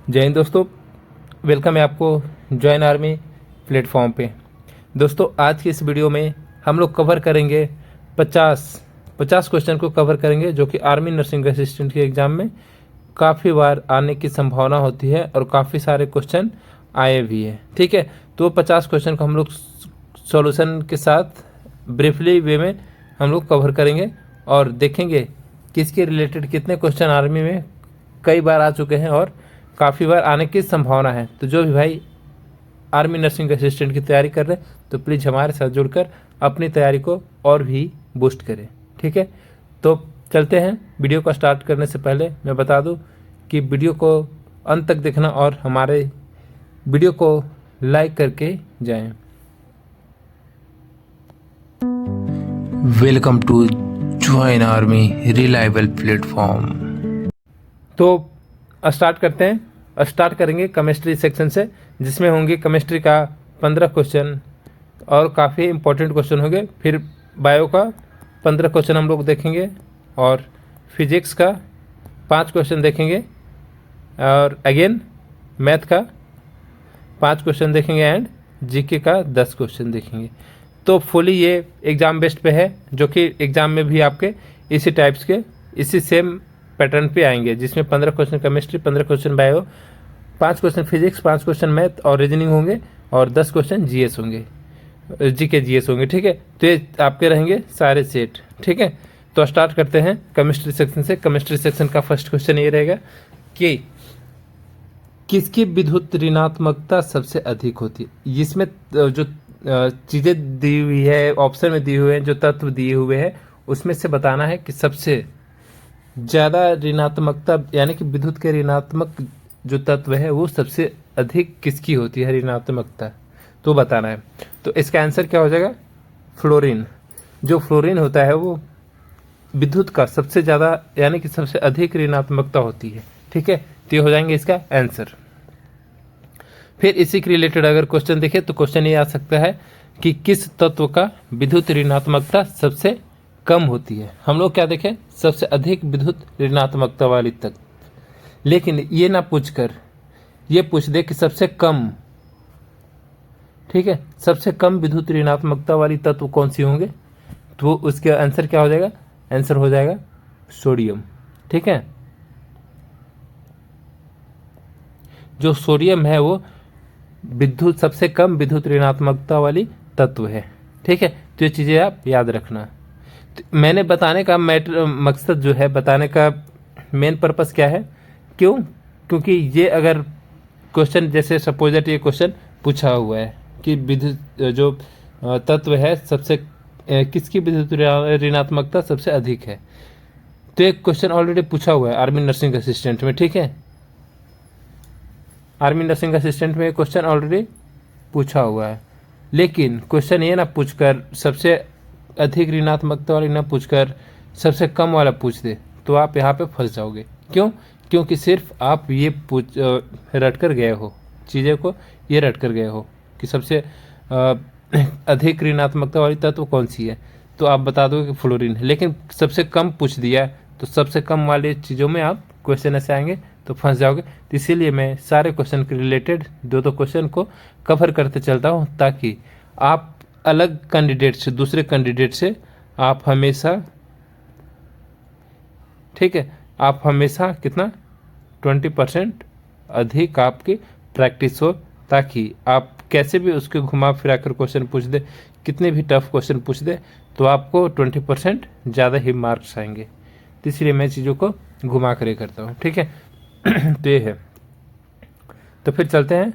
जय हिंद दोस्तों, वेलकम है आपको जॉइन आर्मी प्लेटफॉर्म पे। दोस्तों आज की इस वीडियो में हम लोग कवर करेंगे 50 क्वेश्चन को कवर करेंगे, जो कि आर्मी नर्सिंग असिस्टेंट के एग्ज़ाम में काफ़ी बार आने की संभावना होती है और काफ़ी सारे क्वेश्चन आए भी हैं। ठीक है, तो 50 क्वेश्चन को हम लोग सॉल्यूशन के साथ ब्रीफली वे में हम लोग कवर करेंगे और देखेंगे किसके रिलेटेड कितने क्वेश्चन आर्मी में कई बार आ चुके हैं और काफ़ी बार आने की संभावना है। तो जो भी भाई आर्मी नर्सिंग असिस्टेंट की तैयारी कर रहे हैं तो प्लीज़ हमारे साथ जुड़कर अपनी तैयारी को और भी बूस्ट करें। ठीक है, तो चलते हैं। वीडियो को स्टार्ट करने से पहले मैं बता दूं कि वीडियो को अंत तक देखना और हमारे वीडियो को लाइक करके जाएं। Welcome to join army reliable platform. तो स्टार्ट करते हैं। स्टार्ट करेंगे केमिस्ट्री सेक्शन से, जिसमें होंगे केमिस्ट्री का 15 क्वेश्चन और काफ़ी इंपॉर्टेंट क्वेश्चन होंगे। फिर बायो का 15 क्वेश्चन हम लोग देखेंगे और फिजिक्स का 5 क्वेश्चन देखेंगे और अगेन मैथ का 5 क्वेश्चन देखेंगे एंड जीके का 10 क्वेश्चन देखेंगे। तो फुली ये एग्ज़ाम बेस्ड पे है, जो कि एग्ज़ाम में भी आपके इसी टाइप्स के इसी सेम पैटर्न पे आएंगे, जिसमें 15 question chemistry, 15 question bio, 5 question physics, 5 question math और रीजनिंग होंगे और 10 क्वेश्चन जीएस होंगे, जीके जीएस होंगे। ठीक है, तो ये आपके रहेंगे सारे सेट। ठीक है, तो स्टार्ट करते हैं केमिस्ट्री सेक्शन से। केमिस्ट्री सेक्शन का फर्स्ट क्वेश्चन ये रहेगा कि किसकी विद्युत ऋणात्मकता सबसे अधिक होती है। इसमें जो चीज़ें दी हुई है, ऑप्शन में दिए हुए हैं, जो तत्व दिए हुए हैं, उसमें से बताना है कि सबसे ज़्यादा ऋणात्मकता यानी कि विद्युत के ऋणात्मक जो तत्व है वो सबसे अधिक किसकी होती है ऋणात्मकता, तो बताना है। तो इसका आंसर क्या हो जाएगा? फ्लोरीन। जो फ्लोरीन होता है वो विद्युत का सबसे ज़्यादा यानी कि सबसे अधिक ऋणात्मकता होती है। ठीक है, तो ये हो जाएंगे इसका आंसर। फिर इसी के रिलेटेड अगर क्वेश्चन देखें तो क्वेश्चन ये आ सकता है कि किस तत्व का विद्युत ऋणात्मकता सबसे कम होती है। हम लोग क्या देखें? सबसे अधिक विद्युत ऋणात्मकता वाली तत्व। लेकिन ये ना पूछकर ये पूछ दे कि सबसे कम, ठीक है, सबसे कम विद्युत ऋणात्मकता वाली तत्व कौन सी होंगे, तो उसका आंसर क्या हो जाएगा? आंसर हो जाएगा सोडियम। ठीक है, जो सोडियम है वो विद्युत सबसे कम विद्युत ऋणात्मकता वाली तत्व है। ठीक है, तो ये चीज़ें आप याद रखना। तो मैंने बताने का मकसद जो है, बताने का मेन पर्पस क्या है, क्यों? क्योंकि ये अगर क्वेश्चन जैसे सपोज दैट ये क्वेश्चन पूछा हुआ है कि विद्युत जो तत्व है सबसे किसकी विद्युत ऋणात्मकता सबसे अधिक है, तो एक क्वेश्चन ऑलरेडी पूछा हुआ है आर्मी नर्सिंग असिस्टेंट में। ठीक है, आर्मी नर्सिंग असिस्टेंट में क्वेश्चन ऑलरेडी पूछा हुआ है। लेकिन क्वेश्चन ये ना पूछकर सबसे अधिक ऋणात्मकता वाली ना पूछकर सबसे कम वाला पूछ दे, तो आप यहाँ पे फंस जाओगे। क्यों? क्योंकि सिर्फ आप ये रट कर गए हो, चीज़ें को ये रट कर गए हो कि सबसे अधिक ऋणात्मकता वाली तत्व कौन सी है, तो आप बता दो कि फ्लोरीन है। लेकिन सबसे कम पूछ दिया, तो सबसे कम वाली चीज़ों में आप क्वेश्चन ऐसे आएंगे तो फंस जाओगे। तो इसीलिए मैं सारे क्वेश्चन के रिलेटेड दो क्वेश्चन को कवर करते चलता हूँ, ताकि आप अलग कैंडिडेट से, दूसरे कैंडिडेट से आप हमेशा, ठीक है, आप हमेशा कितना 20% अधिक आपकी प्रैक्टिस हो, ताकि आप कैसे भी उसके घुमा फिरा कर क्वेश्चन पूछ दे, कितने भी टफ क्वेश्चन पूछ दे, तो आपको 20% ज़्यादा ही मार्क्स आएंगे। तो इसलिए मैं चीज़ों को घुमा कर करता हूँ। ठीक है, तो ये है। तो फिर चलते हैं।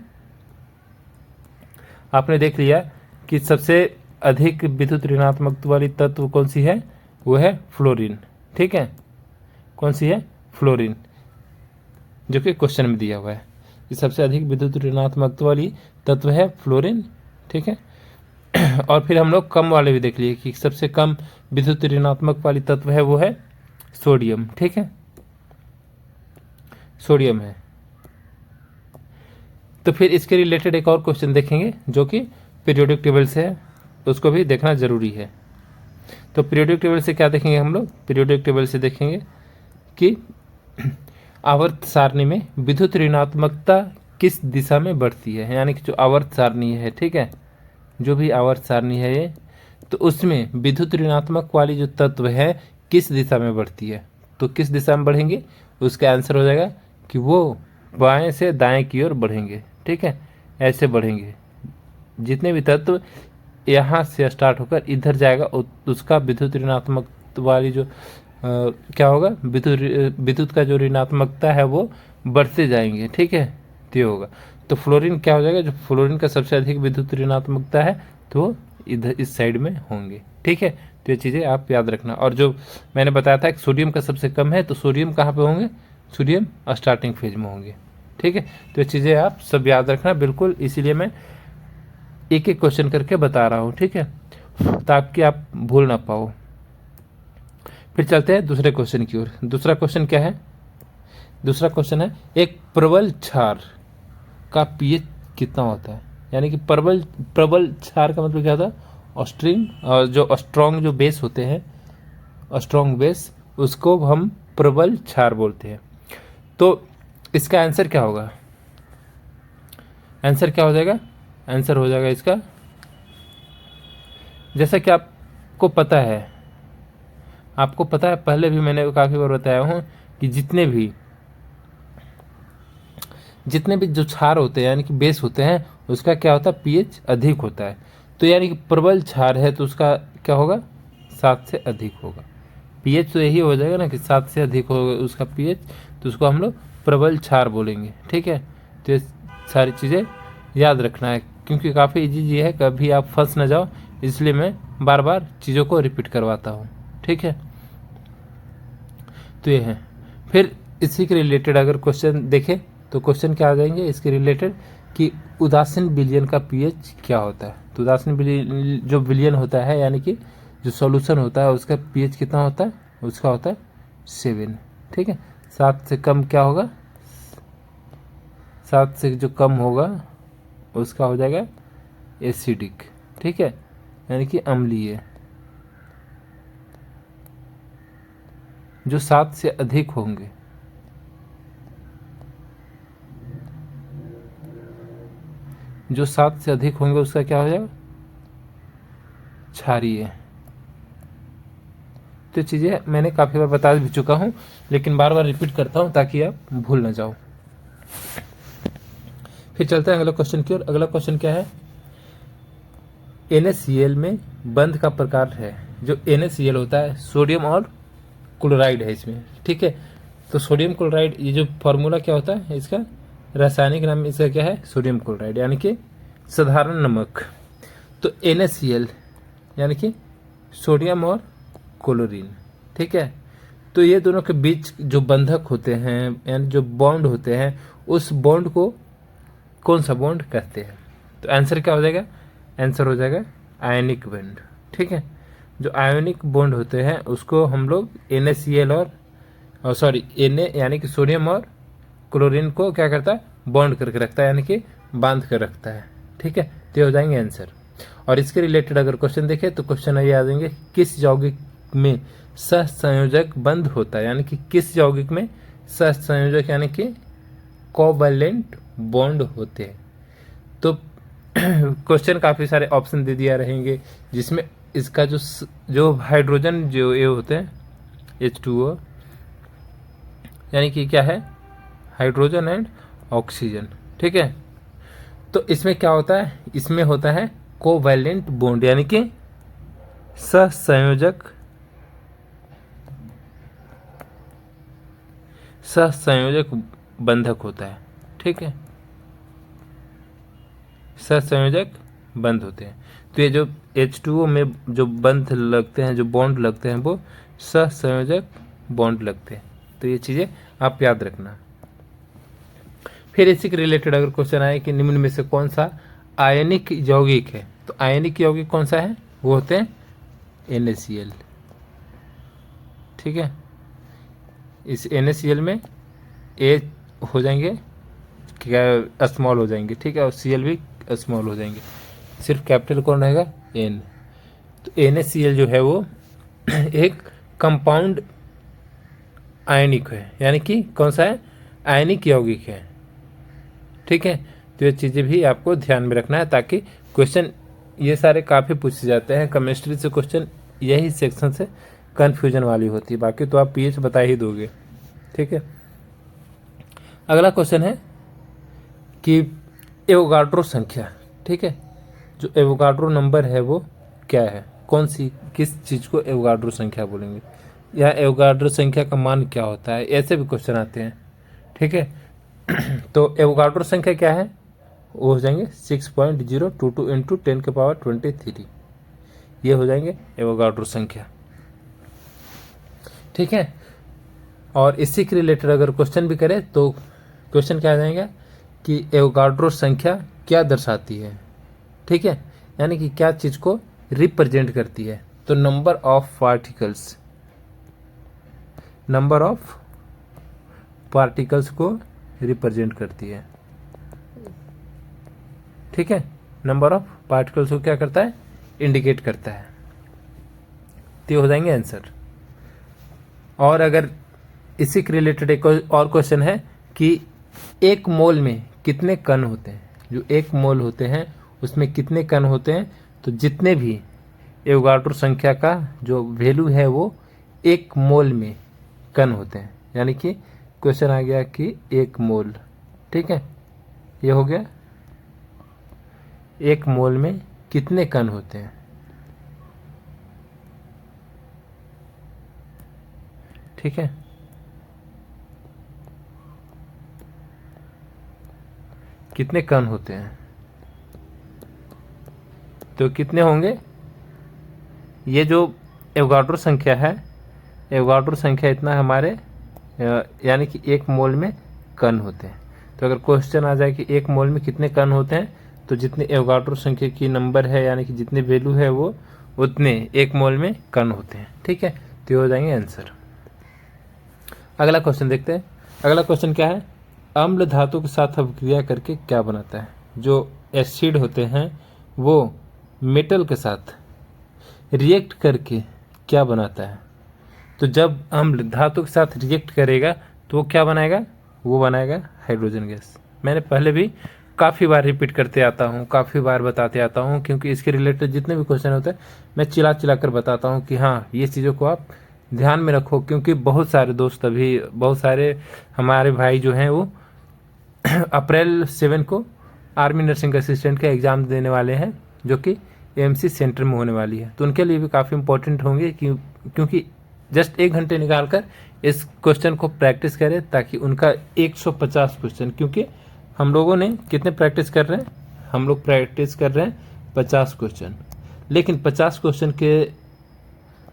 आपने देख लिया कि सबसे अधिक विद्युत ऋणात्मकता वाली तत्व कौन सी है, वो है फ्लोरीन। ठीक है, कौन सी है? फ्लोरीन, जो कि क्वेश्चन में दिया हुआ है कि सबसे अधिक विद्युत ऋणात्मकता वाली तत्व है फ्लोरीन। ठीक है, और फिर हम लोग कम वाले भी देख लिए कि सबसे कम विद्युत ऋणात्मक वाली तत्व है वो है सोडियम। ठीक है, सोडियम है। तो फिर इसके रिलेटेड एक और क्वेश्चन देखेंगे जो कि पीरियोडिक टेबल से है, उसको भी देखना जरूरी है। तो पीरियोडिक टेबल से क्या देखेंगे हम लोग? पीरियोडिक टेबल से देखेंगे कि आवर्त सारणी में विद्युत ऋणात्मकता किस दिशा में बढ़ती है, यानी कि जो आवर्त सारणी है, ठीक है, जो भी आवर्त सारणी है ये, तो उसमें विद्युत ऋणात्मक वाली जो तत्व है किस दिशा में बढ़ती है, तो किस दिशा में बढ़ेंगे, उसका आंसर हो जाएगा कि वो बाएं से दाएं की ओर बढ़ेंगे, ठीक है, ऐसे बढ़ेंगे। जितने भी तत्व यहाँ से स्टार्ट होकर इधर जाएगा उसका विद्युत ऋणात्मक वाली जो क्या होगा, विद्युत का जो ऋणात्मकता है वो बढ़ते जाएंगे, ठीक है, तो ये होगा। तो फ्लोरीन क्या हो जाएगा, जो फ्लोरीन का सबसे अधिक विद्युत ऋणात्मकता है तो इधर इस साइड में होंगे, ठीक है। तो ये चीज़ें आप याद रखना। और जो मैंने बताया था कि सोडियम का सबसे कम है, तो सोडियम कहाँ पे होंगे, सोडियम स्टार्टिंग फेज में होंगे, ठीक है। तो ये चीज़ें आप सब याद रखना बिल्कुल, इसीलिए मैं एक एक क्वेश्चन करके बता रहा हूँ, ठीक है, ताकि आप भूल ना पाओ। फिर चलते हैं दूसरे क्वेश्चन की ओर। दूसरा क्वेश्चन क्या है, दूसरा क्वेश्चन है एक प्रबल क्षार का पीएच कितना होता है, यानी कि प्रबल क्षार का मतलब क्या होता है, जो स्ट्रॉन्ग जो बेस होते हैं, स्ट्रॉन्ग बेस, उसको हम प्रबल क्षार बोलते हैं। तो इसका आंसर क्या होगा, आंसर क्या हो जाएगा, आंसर हो जाएगा इसका, जैसा कि आपको पता है, पहले भी मैंने काफ़ी बार बताया हूँ कि जितने भी जो क्षार होते हैं यानी कि बेस होते हैं, उसका क्या होता है, पीएच अधिक होता है। तो यानी कि प्रबल क्षार है तो उसका क्या होगा, 7 से अधिक होगा। पीएच तो यही हो जाएगा ना कि 7 से अधिक होगा उसका पीएच, तो उसको हम लोग प्रबल क्षार बोलेंगे, ठीक है। तो ये सारी चीज़ें याद रखना है, क्योंकि काफ़ी इजी जी है, कभी आप फंस ना जाओ, इसलिए मैं बार बार चीज़ों को रिपीट करवाता हूँ, ठीक है। तो ये है। फिर इसी के रिलेटेड अगर क्वेश्चन देखें तो क्वेश्चन क्या आ जाएंगे इसके रिलेटेड कि उदासीन विलयन का पीएच क्या होता है। तो उदासीन विलयन जो विलयन होता है यानी कि जो सॉल्यूशन होता है उसका पीएच कितना होता है, उसका होता है 7, ठीक है। 7 से कम क्या होगा, 7 से जो कम होगा उसका हो जाएगा एसिडिक, ठीक है, यानी कि अम्लीय। जो 7 से अधिक होंगे, जो 7 से अधिक होंगे उसका क्या हो जाएगा, क्षारीय। तो चीज़ें मैंने काफ़ी बार बता भी चुका हूँ, लेकिन बार बार रिपीट करता हूँ ताकि आप भूल ना जाओ। फिर चलते हैं अगला क्वेश्चन की ओर। अगला क्वेश्चन क्या है, NaCl में बंध का प्रकार है। जो NaCl होता है सोडियम और क्लोराइड है इसमें, ठीक है। तो सोडियम क्लोराइड, ये जो फॉर्मूला क्या होता है इसका, रासायनिक नाम इसका क्या है, सोडियम क्लोराइड, यानी कि साधारण नमक। तो NaCl यानी कि सोडियम और क्लोरीन, ठीक है। तो ये दोनों के बीच जो बंधक होते हैं यानी जो बॉन्ड होते हैं, उस बॉन्ड को कौन सा बॉन्ड कहते हैं। तो आंसर क्या हो जाएगा, आंसर हो जाएगा आयनिक बॉन्ड, ठीक है। जो आयनिक बॉन्ड होते हैं उसको हम लोग NaCl और सॉरी Na यानी कि सोडियम और क्लोरीन को क्या करता है, बॉन्ड करके रखता है, यानी कि बांध कर रखता है, ठीक है। तो ये हो जाएंगे आंसर। और इसके रिलेटेड अगर क्वेश्चन देखें तो क्वेश्चन ये आ जाएंगे, किस यौगिक में सहसंयोजक बंध होता है, यानी कि किस यौगिक में सहसंयोजक यानी कि कोवैलेंट बॉन्ड होते हैं। तो क्वेश्चन काफ़ी सारे ऑप्शन दे दिया रहेंगे, जिसमें इसका जो हाइड्रोजन जो ये होते हैं H2O यानी कि क्या है, हाइड्रोजन एंड ऑक्सीजन, ठीक है। तो इसमें क्या होता है, इसमें होता है कोवैलेंट बॉन्ड यानी कि सहसंयोजक बंधक होता है, ठीक है, सहसंयोजक बंध होते हैं। तो ये जो H2O में जो बंध लगते हैं, जो बॉन्ड लगते हैं, वो सहसंयोजक बॉन्ड लगते हैं। तो ये चीज़ें आप याद रखना। फिर इसी के रिलेटेड अगर क्वेश्चन आए कि निम्न में से कौन सा आयनिक यौगिक है, तो आयनिक यौगिक कौन सा है, वो होते हैं NaCl, ठीक है। इस NaCl में A हो जाएंगे क्या, स्मॉल हो जाएंगे, ठीक है, और Cl भी स्मॉल हो जाएंगे, सिर्फ कैपिटल कौन रहेगा, N। तो NaCl जो है वो एक कंपाउंड आयनिक है, यानी कि कौन सा है, आयनिक यौगिक है। ठीक है, तो ये चीज़ें भी आपको ध्यान में रखना है ताकि क्वेश्चन ये सारे काफ़ी पूछे जाते हैं केमिस्ट्री से क्वेश्चन, यही सेक्शन से कन्फ्यूजन वाली होती है, बाकी तो आप पीएच बता ही दोगे। ठीक है, अगला क्वेश्चन है कि एवोगाड्रो संख्या। ठीक है, जो एवोगाड्रो नंबर है वो क्या है, कौन सी किस चीज़ को एवोगाड्रो संख्या बोलेंगे, या एवोगाड्रो संख्या का मान क्या होता है, ऐसे भी क्वेश्चन आते हैं। ठीक है, तो एवोगाड्रो संख्या क्या है, वो हो जाएंगे 6.022 इंटू 10⁻23, ये हो जाएंगे एवोगाड्रो संख्या। ठीक है, और इसी के रिलेटेड अगर क्वेश्चन भी करें तो क्वेश्चन क्या आ जाएगा कि एवोगाड्रो संख्या क्या दर्शाती है। ठीक है, यानी कि क्या चीज़ को रिप्रेजेंट करती है, तो number of particles, number of particles को रिप्रेजेंट करती है। ठीक है, नंबर ऑफ पार्टिकल्स को क्या करता है, इंडिकेट करता है, तो ये हो जाएंगे आंसर। और अगर इसी के रिलेटेड एक और क्वेश्चन है कि एक मोल में कितने कण होते हैं, जो एक मोल होते हैं उसमें कितने कण होते हैं, तो जितने भी एवोगाड्रो संख्या का जो वैल्यू है वो एक मोल में कण होते हैं, यानी कि क्वेश्चन आ गया कि एक मोल। ठीक है, ये हो गया एक मोल में कितने कण होते हैं। ठीक है, कितने कण होते हैं, तो कितने होंगे, ये जो एवोगाड्रो संख्या है, एवोगाड्रो संख्या इतना हमारे यानी कि एक मोल में कण होते हैं। तो अगर क्वेश्चन आ जाए कि एक मोल में कितने कण होते हैं, तो जितने एवोगाड्रो संख्या की नंबर है यानी कि जितने वैल्यू है वो उतने एक मोल में कण होते हैं। ठीक है, तो ये हो जाएंगे आंसर। अगला क्वेश्चन देखते हैं। अगला क्वेश्चन क्या है, अम्ल धातु के साथ अभिक्रिया करके क्या बनाता है। जो एसिड होते हैं वो मेटल के साथ रिएक्ट करके क्या बनाता है, तो जब अम्ल धातु के साथ रिएक्ट करेगा तो वो क्या बनाएगा, वो बनाएगा हाइड्रोजन गैस। मैंने पहले भी काफ़ी बार रिपीट करते आता हूँ, काफ़ी बार बताते आता हूँ, क्योंकि इसके रिलेटेड जितने भी क्वेश्चन होते हैं मैं चिल्ला चिल्ला कर बताता हूँ कि हाँ ये चीज़ों को आप ध्यान में रखो, क्योंकि बहुत सारे दोस्त अभी, बहुत सारे हमारे भाई जो हैं वो अप्रैल 7 को आर्मी नर्सिंग असिस्टेंट का एग्ज़ाम देने वाले हैं, जो कि एएमसी सेंटर में होने वाली है, तो उनके लिए भी काफ़ी इंपॉर्टेंट होंगे क्योंकि जस्ट 1 घंटे निकाल कर इस क्वेश्चन को प्रैक्टिस करें, ताकि उनका 150 क्वेश्चन, क्योंकि हम लोगों ने कितने प्रैक्टिस कर रहे हैं, हम लोग प्रैक्टिस कर रहे हैं 50 क्वेश्चन, लेकिन 50 क्वेश्चन के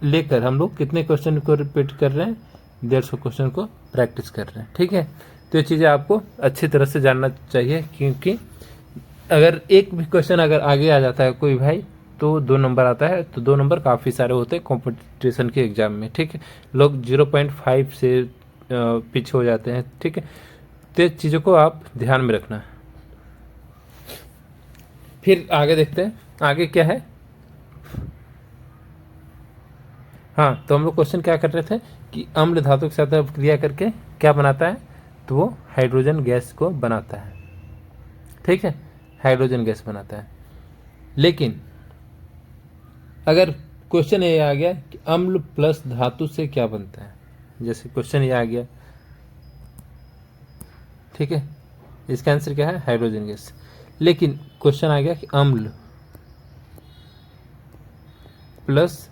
लेकर हम लोग कितने क्वेश्चन को रिपीट कर रहे हैं, 150 क्वेश्चन को प्रैक्टिस कर रहे हैं। ठीक है, तो ये चीज़ें आपको अच्छी तरह से जानना चाहिए, क्योंकि अगर एक भी क्वेश्चन अगर आगे आ जाता है कोई भाई तो 2 नंबर आता है, तो 2 नंबर काफ़ी सारे होते हैं कंपटीशन के एग्ज़ाम में। ठीक है, लोग 0.5 से पीछे हो जाते हैं। ठीक है, तो चीज़ों को आप ध्यान में रखना। फिर आगे देखते हैं, आगे क्या है। हाँ, तो हम लोग क्वेश्चन क्या कर रहे थे कि अम्ल धातु के साथ क्रिया करके क्या बनाता है, तो वो हाइड्रोजन गैस को बनाता है। ठीक है, हाइड्रोजन गैस बनाता है। लेकिन अगर क्वेश्चन ये आ गया कि अम्ल प्लस धातु से क्या बनता है, जैसे क्वेश्चन ये आ गया, ठीक है, इसका आंसर क्या है, हाइड्रोजन गैस। लेकिन क्वेश्चन आ गया कि अम्ल प्लस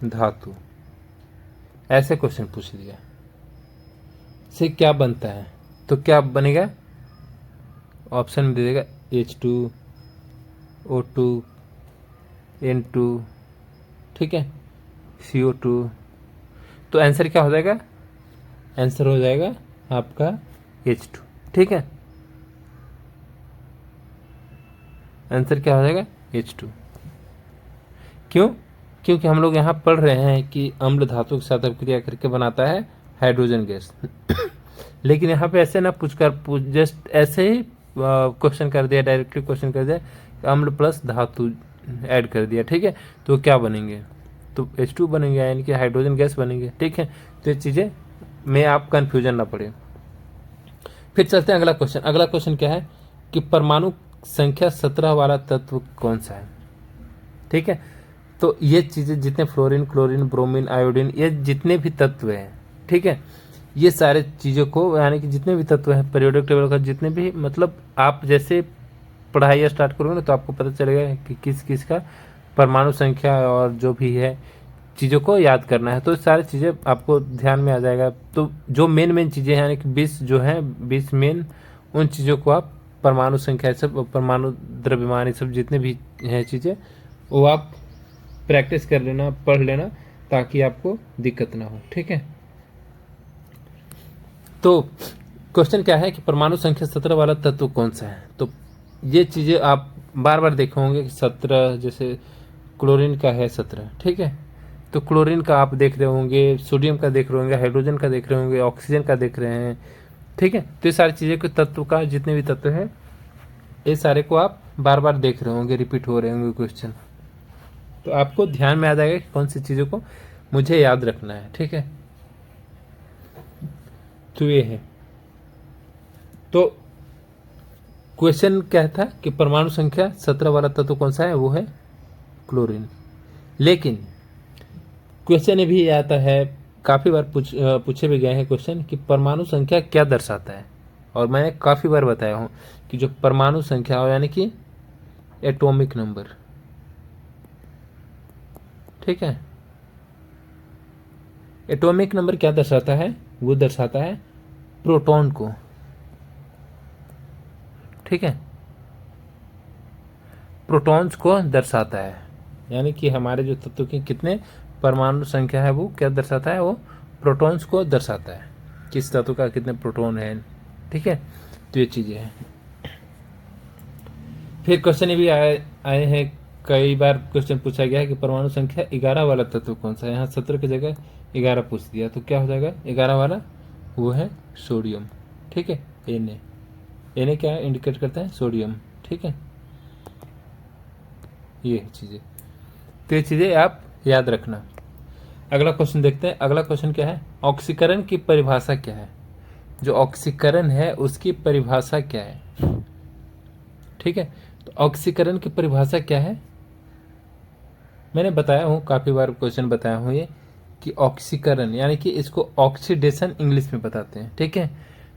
धातु, ऐसे क्वेश्चन पूछ दिया, से क्या बनता है, तो क्या बनेगा, ऑप्शन में दे देगा H2O2 N2, ठीक है, CO2, तो आंसर क्या हो जाएगा, आंसर हो जाएगा आपका H2। ठीक है, आंसर क्या हो जाएगा, H2। क्यों, क्योंकि हम लोग यहाँ पढ़ रहे हैं कि अम्ल धातु के साथ अभिक्रिया करके बनाता है हाइड्रोजन गैस। लेकिन यहाँ पे ऐसे ना जस्ट ऐसे ही क्वेश्चन कर दिया, डायरेक्टली क्वेश्चन कर दिया, अम्ल प्लस धातु ऐड कर दिया। ठीक है, तो क्या बनेंगे, तो H2 बनेंगे, यानी कि हाइड्रोजन गैस बनेंगे। ठीक है, तो ये चीज़ें में आप कन्फ्यूजन ना पड़े। फिर चलते हैं अगला क्वेश्चन। अगला क्वेश्चन क्या है कि परमाणु संख्या 17 वाला तत्व कौन सा है। ठीक है, तो ये चीज़ें जितने फ्लोरीन, क्लोरीन, ब्रोमीन, आयोडीन, ये जितने भी तत्व हैं, ठीक है, ये सारे चीज़ों को, यानी कि जितने भी तत्व हैं पीरियोडिक टेबल का, जितने भी, मतलब आप जैसे पढ़ाई स्टार्ट करोगे ना तो आपको पता चलेगा कि किस किस का परमाणु संख्या और जो भी है चीज़ों को याद करना है, तो सारी चीज़ें आपको ध्यान में आ जाएगा। तो जो मेन चीज़ें हैं, यानी कि 20 जो हैं, 20 मेन, उन चीज़ों को आप परमाणु संख्या सब, परमाणु द्रव्यमान, सब जितने भी हैं चीज़ें, वो आप प्रैक्टिस कर लेना, पढ़ लेना, ताकि आपको दिक्कत ना हो। ठीक है, तो क्वेश्चन क्या है कि परमाणु संख्या 17 वाला तत्व कौन सा है। तो ये चीज़ें आप बार बार देखे होंगे कि 17, जैसे क्लोरीन का है 17, ठीक है, तो क्लोरीन का आप देख रहे होंगे, सोडियम का देख रहे होंगे, हाइड्रोजन का देख रहे होंगे, ऑक्सीजन का देख रहे हैं। ठीक है, तो ये सारी चीज़ें के तत्व का, जितने भी तत्व हैं, ये सारे को आप बार बार देख रहे होंगे, रिपीट हो रहे होंगे क्वेश्चन, तो आपको ध्यान में आ जाएगा कि कौन सी चीज़ों को मुझे याद रखना है। ठीक है, तो ये है। तो क्वेश्चन क्या था कि परमाणु संख्या 17 वाला तत्व कौन सा है, वो है क्लोरीन। लेकिन क्वेश्चन ये भी आता है, काफ़ी बार पूछे भी गए हैं क्वेश्चन कि परमाणु संख्या क्या दर्शाता है। और मैंने काफ़ी बार बताया हूँ कि जो परमाणु संख्या हो, यानी कि एटॉमिक नंबर, ठीक है, एटॉमिक नंबर क्या दर्शाता है, वो दर्शाता है प्रोटॉन को। ठीक है, प्रोटॉन्स को दर्शाता है, यानी कि हमारे जो तत्व की कितने परमाणु संख्या है वो क्या दर्शाता है, वो प्रोटॉन्स को दर्शाता है, किस तत्व का कितने प्रोटॉन है। ठीक है, तो ये चीज़ें हैं। फिर क्वेश्चन ये भी आए हैं, कई बार क्वेश्चन पूछा गया है कि परमाणु संख्या 11 वाला तत्व कौन सा है। यहाँ 17 की जगह 11 पूछ दिया, तो क्या हो जाएगा 11 वाला, वो है सोडियम। ठीक है, Na क्या इंडिकेट करता है, सोडियम। ठीक है, ये चीज़ें, तो ये चीज़ें आप याद रखना। अगला क्वेश्चन देखते हैं। अगला क्वेश्चन क्या है, ऑक्सीकरण की परिभाषा क्या है। जो ऑक्सीकरण है उसकी परिभाषा क्या है। ठीक है, तो ऑक्सीकरण की परिभाषा क्या है, मैंने बताया हूँ, काफ़ी बार क्वेश्चन बताया हूँ ये, कि ऑक्सीकरण यानी कि इसको ऑक्सीडेशन इंग्लिश में बताते हैं। ठीक है,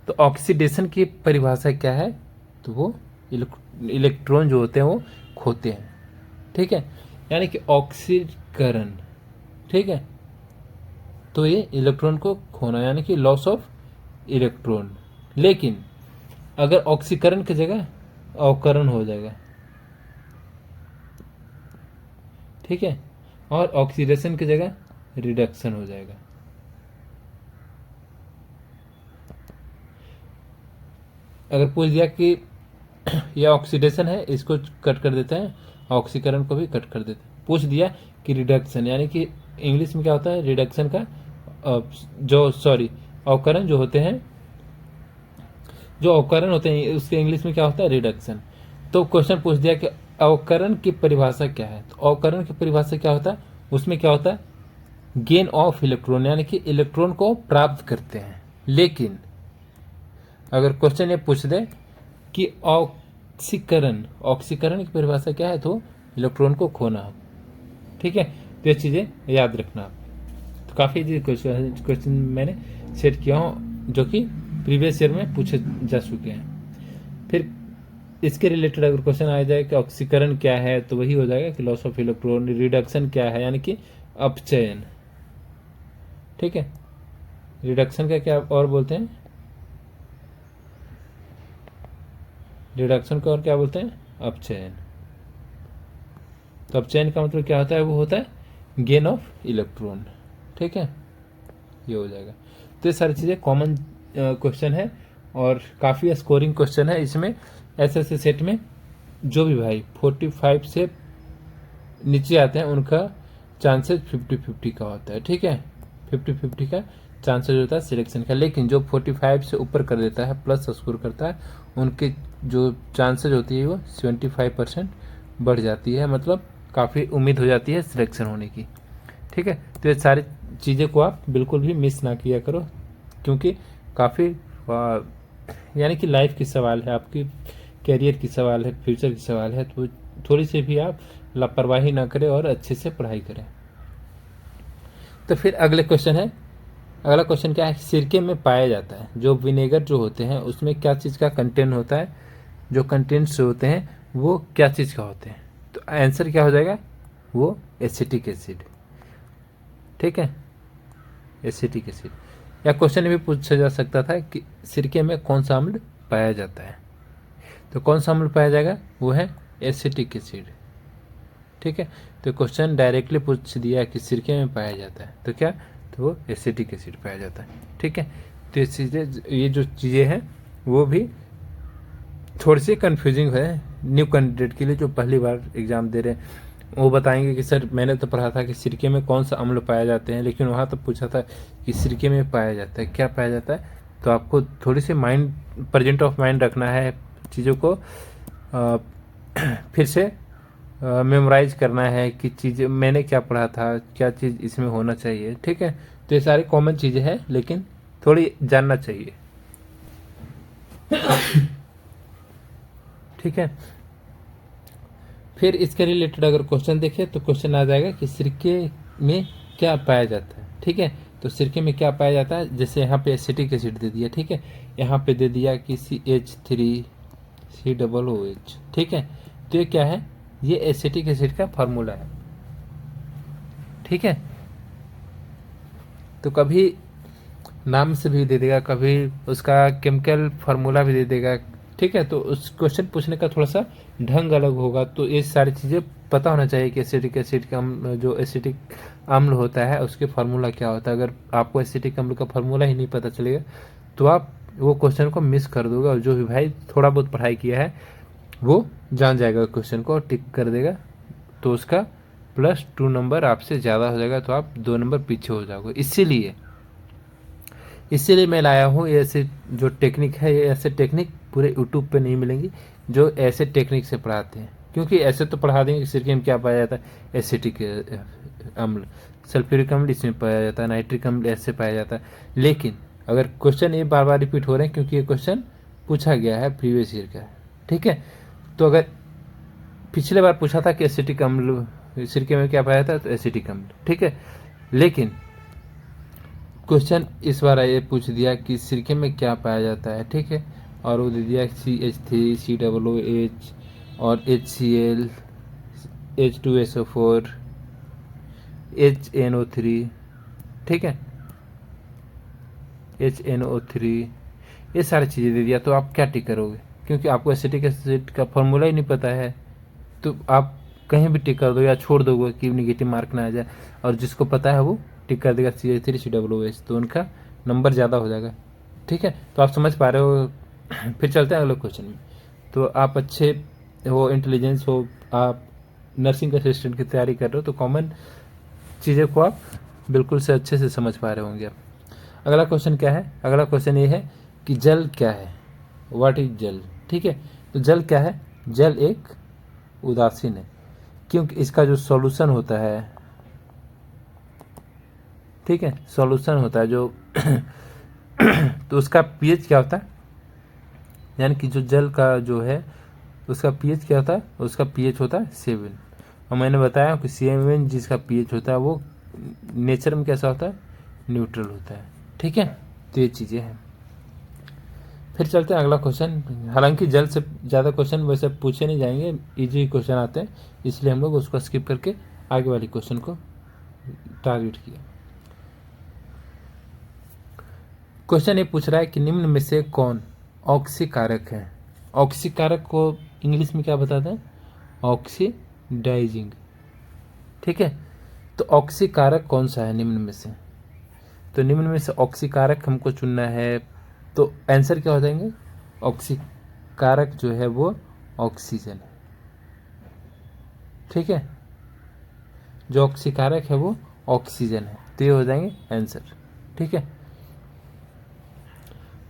तो ऑक्सीडेशन की परिभाषा क्या है, तो वो इलेक्ट्रॉन जो होते हैं वो खोते हैं। ठीक है, यानी कि ऑक्सीकरण, ठीक है, तो ये इलेक्ट्रॉन को खोना, यानी कि लॉस ऑफ इलेक्ट्रॉन। लेकिन अगर ऑक्सीकरण की जगह अवकरण हो जाएगा, ठीक है, और ऑक्सीडेशन की जगह रिडक्शन हो जाएगा। अगर पूछ दिया कि यह ऑक्सीडेशन है, इसको कट कर देते हैं, ऑक्सीकरण को भी कट कर देते हैं। पूछ दिया कि रिडक्शन, यानी कि इंग्लिश में क्या होता है, रिडक्शन का अवकरण जो होते हैं, जो अवकरण होते हैं उसके इंग्लिश में क्या होता है, रिडक्शन। तो क्वेश्चन पूछ दिया कि अवकरण की परिभाषा क्या है। तो अवकरण की परिभाषा क्या होता है, उसमें क्या होता है, गेन ऑफ इलेक्ट्रॉन, यानी कि इलेक्ट्रॉन को प्राप्त करते हैं। लेकिन अगर क्वेश्चन ये पूछ दे कि ऑक्सीकरण, ऑक्सीकरण की परिभाषा क्या है, तो इलेक्ट्रॉन को खोना। ठीक है, तो ये चीज़ें याद रखना। तो काफ़ी क्वेश्चन मैंने सेट किया हूँ जो कि प्रीवियस ईयर में पूछे जा चुके हैं। फिर इसके रिलेटेड अगर क्वेश्चन आ जाए कि ऑक्सीकरण क्या है, तो वही हो जाएगा कि लॉस ऑफ इलेक्ट्रॉन। रिडक्शन क्या है, यानी कि अपचयन। ठीक है, रिडक्शन का क्या और बोलते हैं, रिडक्शन को और क्या बोलते हैं, अपचयन। तो अपचयन का मतलब क्या होता है, वो होता है गेन ऑफ इलेक्ट्रॉन। ठीक है, ये हो जाएगा। तो ये सारी चीज़ें कॉमन क्वेश्चन है और काफ़ी स्कोरिंग क्वेश्चन है। इसमें ऐसे सेट में जो भी भाई 45 से नीचे आते हैं उनका चांसेस 50-50 का होता है। ठीक है, 50-50 का चांसेस होता है सिलेक्शन का। लेकिन जो 45 से ऊपर कर देता है, प्लस स्कोर करता है, उनके जो चांसेस होती है वो 75% बढ़ जाती है, मतलब काफ़ी उम्मीद हो जाती है सिलेक्शन होने की। ठीक है, तो ये सारी चीज़ें को आप बिल्कुल भी मिस ना किया करो, क्योंकि काफ़ी यानी कि लाइफ की सवाल है, आपकी कैरियर की सवाल है, फ्यूचर की सवाल है, तो थोड़ी सी भी आप लापरवाही ना करें और अच्छे से पढ़ाई करें। तो फिर अगले क्वेश्चन है, अगला क्वेश्चन क्या है, सिरके में पाया जाता है, जो विनेगर जो होते हैं उसमें क्या चीज़ का कंटेंट होता है, जो कंटेंट्स होते हैं वो क्या चीज़ का होते हैं। तो आंसर क्या हो जाएगा, वो एसिटिक एसिड। ठीक है, एसिटिक एसिड। या क्वेश्चन भी पूछा जा सकता था कि सिरके में कौन सा अम्ल पाया जाता है, तो कौन सा अम्ल पाया जाएगा, वो है एसिटिक एसिड। ठीक है, तो क्वेश्चन डायरेक्टली पूछ दिया कि सिरके में पाया जाता है, तो क्या, तो वो एसिटिक एसिड पाया जाता है। ठीक है, तो ये जो चीज़ें हैं वो भी थोड़ी सी कन्फ्यूजिंग है न्यू कैंडिडेट के लिए जो पहली बार एग्ज़ाम दे रहे हैं। वो बताएंगे कि सर मैंने तो पढ़ा था कि सिरके में कौन सा अम्ल पाया जाते हैं, लेकिन वहाँ तो पूछा था कि सिरके में पाया जाता है, क्या पाया जाता है। तो आपको थोड़ी सी माइंड, प्रेजेंट ऑफ माइंड रखना है, चीज़ों को फिर से मेमोराइज करना है कि चीज़ें मैंने क्या पढ़ा था, क्या चीज़ इसमें होना चाहिए। ठीक है, तो ये सारी कॉमन चीज़ें हैं, लेकिन थोड़ी जानना चाहिए। ठीक है, फिर इसके रिलेटेड अगर क्वेश्चन देखें तो क्वेश्चन आ जाएगा कि सिरके में क्या पाया जाता है। ठीक है, तो सिरके में क्या पाया जाता है, जैसे यहाँ पे एसिटिक एसिड दे दिया। ठीक है, यहाँ पे दे दिया कि CH3COOH। ठीक है, तो ये क्या है, ये एसिटिक एसिड का फार्मूला है। ठीक है, तो कभी नाम से भी दे देगा, कभी उसका केमिकल फार्मूला भी दे देगा। ठीक है, तो उस क्वेश्चन पूछने का थोड़ा सा ढंग अलग होगा, तो ये सारी चीज़ें पता होना चाहिए कि एसिटिक एसिड का जो एसिटिक अम्ल होता है उसके फार्मूला क्या होता है। अगर आपको एसिटिक अम्ल का फार्मूला ही नहीं पता चलेगा तो आप वो क्वेश्चन को मिस कर दोगे, और जो भी भाई थोड़ा बहुत पढ़ाई किया है वो जान जाएगा क्वेश्चन को और टिक कर देगा, तो उसका +2 नंबर आपसे ज़्यादा हो जाएगा, तो आप 2 नंबर पीछे हो जाओगे। इसीलिए मैं लाया हूँ ये ऐसे जो टेक्निक है, ये ऐसे टेक्निक पूरे यूट्यूब पे नहीं मिलेंगी जो ऐसे टेक्निक से पढ़ाते हैं। क्योंकि ऐसे तो पढ़ा देंगे कि सिरके में क्या पाया जाता है, एसिटिक अम्ल, सल्फ्यूरिक अम्ल इसमें पाया जाता है, नाइट्रिक अम्ल ऐसे पाया जाता है। लेकिन अगर क्वेश्चन ये बार बार रिपीट हो रहे हैं क्योंकि ये क्वेश्चन पूछा गया है प्रीवियस ईयर का। ठीक है, तो अगर पिछले बार पूछा था कि एसिटिक अम्ल सिरके में क्या पाया था, तो एसिटिक अम्ल। ठीक है, लेकिन क्वेश्चन इस बार ये पूछ दिया कि सिरके में क्या पाया जाता है। ठीक है, और वो दे दिया CH3 COOH और HCl H2SO4 HNO3। ठीक है, HNO3, ये सारी चीज़ें दे दिया, तो आप क्या टिक करोगे, क्योंकि आपको एसिटिक एसिड का फॉर्मूला ही नहीं पता है, तो आप कहीं भी टिक कर दो या छोड़ दोगे कि निगेटिव मार्क ना आ जाए, और जिसको पता है वो टिक कर देगा CH3 COOH, तो उनका नंबर ज़्यादा हो जाएगा। ठीक है, तो आप समझ पा रहे हो। फिर चलते हैं अगले क्वेश्चन में। तो आप अच्छे हो, इंटेलिजेंस हो, आप नर्सिंग असिस्टेंट की तैयारी कर रहे हो, तो कॉमन चीज़ें को आप बिल्कुल से अच्छे से समझ पा रहे होंगे आप। अगला क्वेश्चन क्या है, अगला क्वेश्चन ये है कि जल क्या है, व्हाट इज जल। ठीक है, तो जल क्या है, जल एक उदासीन है, क्योंकि इसका जो सॉल्यूशन होता है, ठीक है, सॉल्यूशन होता है जो तो उसका पीएच क्या होता है, यानी कि जो जल का जो है उसका पीएच क्या होता है, उसका पीएच होता है 7। और मैंने बताया कि 7 जिसका पीएच होता है वो नेचर में कैसा होता है, न्यूट्रल होता है। ठीक है, तो ये चीज़ें हैं। फिर चलते हैं अगला क्वेश्चन। हालांकि जल से ज़्यादा क्वेश्चन वैसे पूछे नहीं जाएंगे, इजी क्वेश्चन आते हैं, इसलिए हम लोग उसको स्किप करके आगे वाली क्वेश्चन को टारगेट किया। क्वेश्चन ये पूछ रहा है कि निम्न में से कौन ऑक्सीकारक है। ऑक्सीकारक को इंग्लिश में क्या बताते हैं, ऑक्सीडाइजिंग। ठीक है, तो ऑक्सीकारक कौन सा है निम्न में से, तो निम्न में से ऑक्सीकारक हमको चुनना है, तो आंसर क्या हो जाएंगे, ऑक्सीकारक जो है वो ऑक्सीजन है। ठीक है, जो ऑक्सीकारक है वो ऑक्सीजन है, तो ये हो जाएंगे आंसर। ठीक है,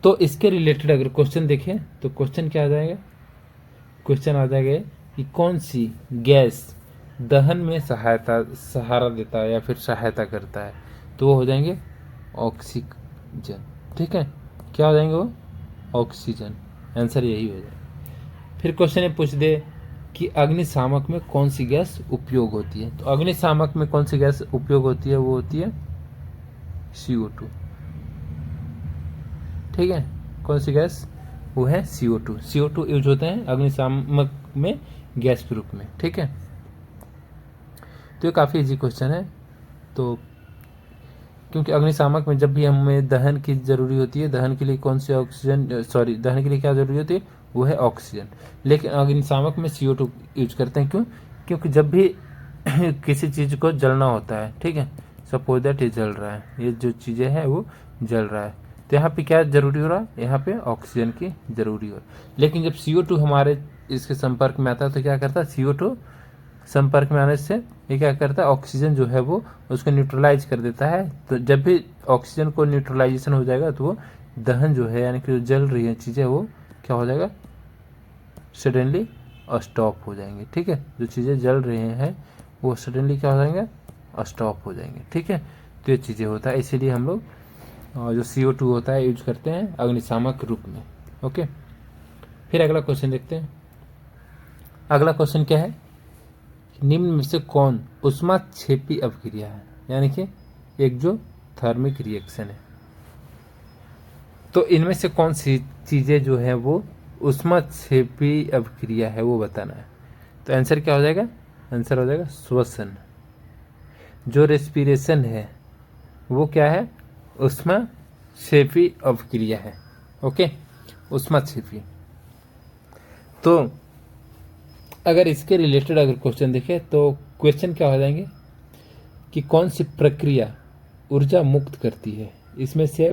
तो इसके रिलेटेड अगर क्वेश्चन देखें तो क्वेश्चन क्या आ जाएगा, क्वेश्चन आ जाएगा कि कौन सी गैस दहन में सहारा देता है या फिर सहायता करता है, तो वो हो जाएंगे ऑक्सीजन। ठीक है, क्या हो जाएंगे वो ऑक्सीजन। आंसर यही हो जाएगा। फिर क्वेश्चन ये पूछ दे कि अग्निशामक में कौन सी गैस उपयोग होती है। तो अग्निशामक में कौन सी गैस उपयोग होती है, वो होती है CO2। ठीक है, कौन सी गैस, वो है CO2। CO2 यूज होते हैं अग्निशामक में गैस के रूप में। ठीक है, तो ये काफ़ी इजी क्वेश्चन है। तो क्योंकि अग्निशामक में जब भी हमें दहन की जरूरी होती है, दहन के लिए कौन सी ऑक्सीजन, सॉरी दहन के लिए क्या जरूरी होती है, वो है ऑक्सीजन। लेकिन अग्निशामक में CO2 यूज करते हैं। क्यों? क्योंकि जब भी किसी चीज़ को जलना होता है, ठीक है, सपोज दैट ये जल रहा है, ये जो चीज़ें हैं वो जल रहा है, तो यहाँ पे क्या जरूरी हो रहा है, यहाँ पे ऑक्सीजन की जरूरी हो रहा है। लेकिन जब CO2 हमारे इसके संपर्क में आता है तो क्या करता है, CO2 संपर्क में आने से ये क्या करता है, ऑक्सीजन जो है वो उसको न्यूट्रलाइज कर देता है। तो जब भी ऑक्सीजन को न्यूट्रलाइजेशन हो जाएगा तो वो दहन जो है, यानी कि जो जल रही है चीज़ें, वो क्या हो जाएगा, सडनली स्टॉप हो जाएंगे। ठीक है, जो चीज़ें जल रही हैं वो सडनली क्या हो जाएंगे, स्टॉप हो जाएंगे। ठीक है, तो ये चीज़ें होता है, इसीलिए हम लोग जो CO2 होता है यूज करते हैं अग्निशामक रूप में। ओके, फिर अगला क्वेश्चन देखते हैं। अगला क्वेश्चन क्या है, निम्न में से कौन ऊष्माक्षेपी अभिक्रिया है, यानी कि एक जो थर्मिक रिएक्शन है। तो इनमें से कौन सी चीज़ें जो है वो ऊष्माक्षेपी अभिक्रिया है, वो बताना है। तो आंसर क्या हो जाएगा, आंसर हो जाएगा श्वसन। जो रेस्पिरेशन है वो क्या है, ऊष्माक्षेपी अभिक्रिया है। ओके, ऊष्माक्षेपी। तो अगर इसके रिलेटेड अगर क्वेश्चन देखें तो क्वेश्चन क्या हो जाएंगे कि कौन सी प्रक्रिया ऊर्जा मुक्त करती है। इसमें से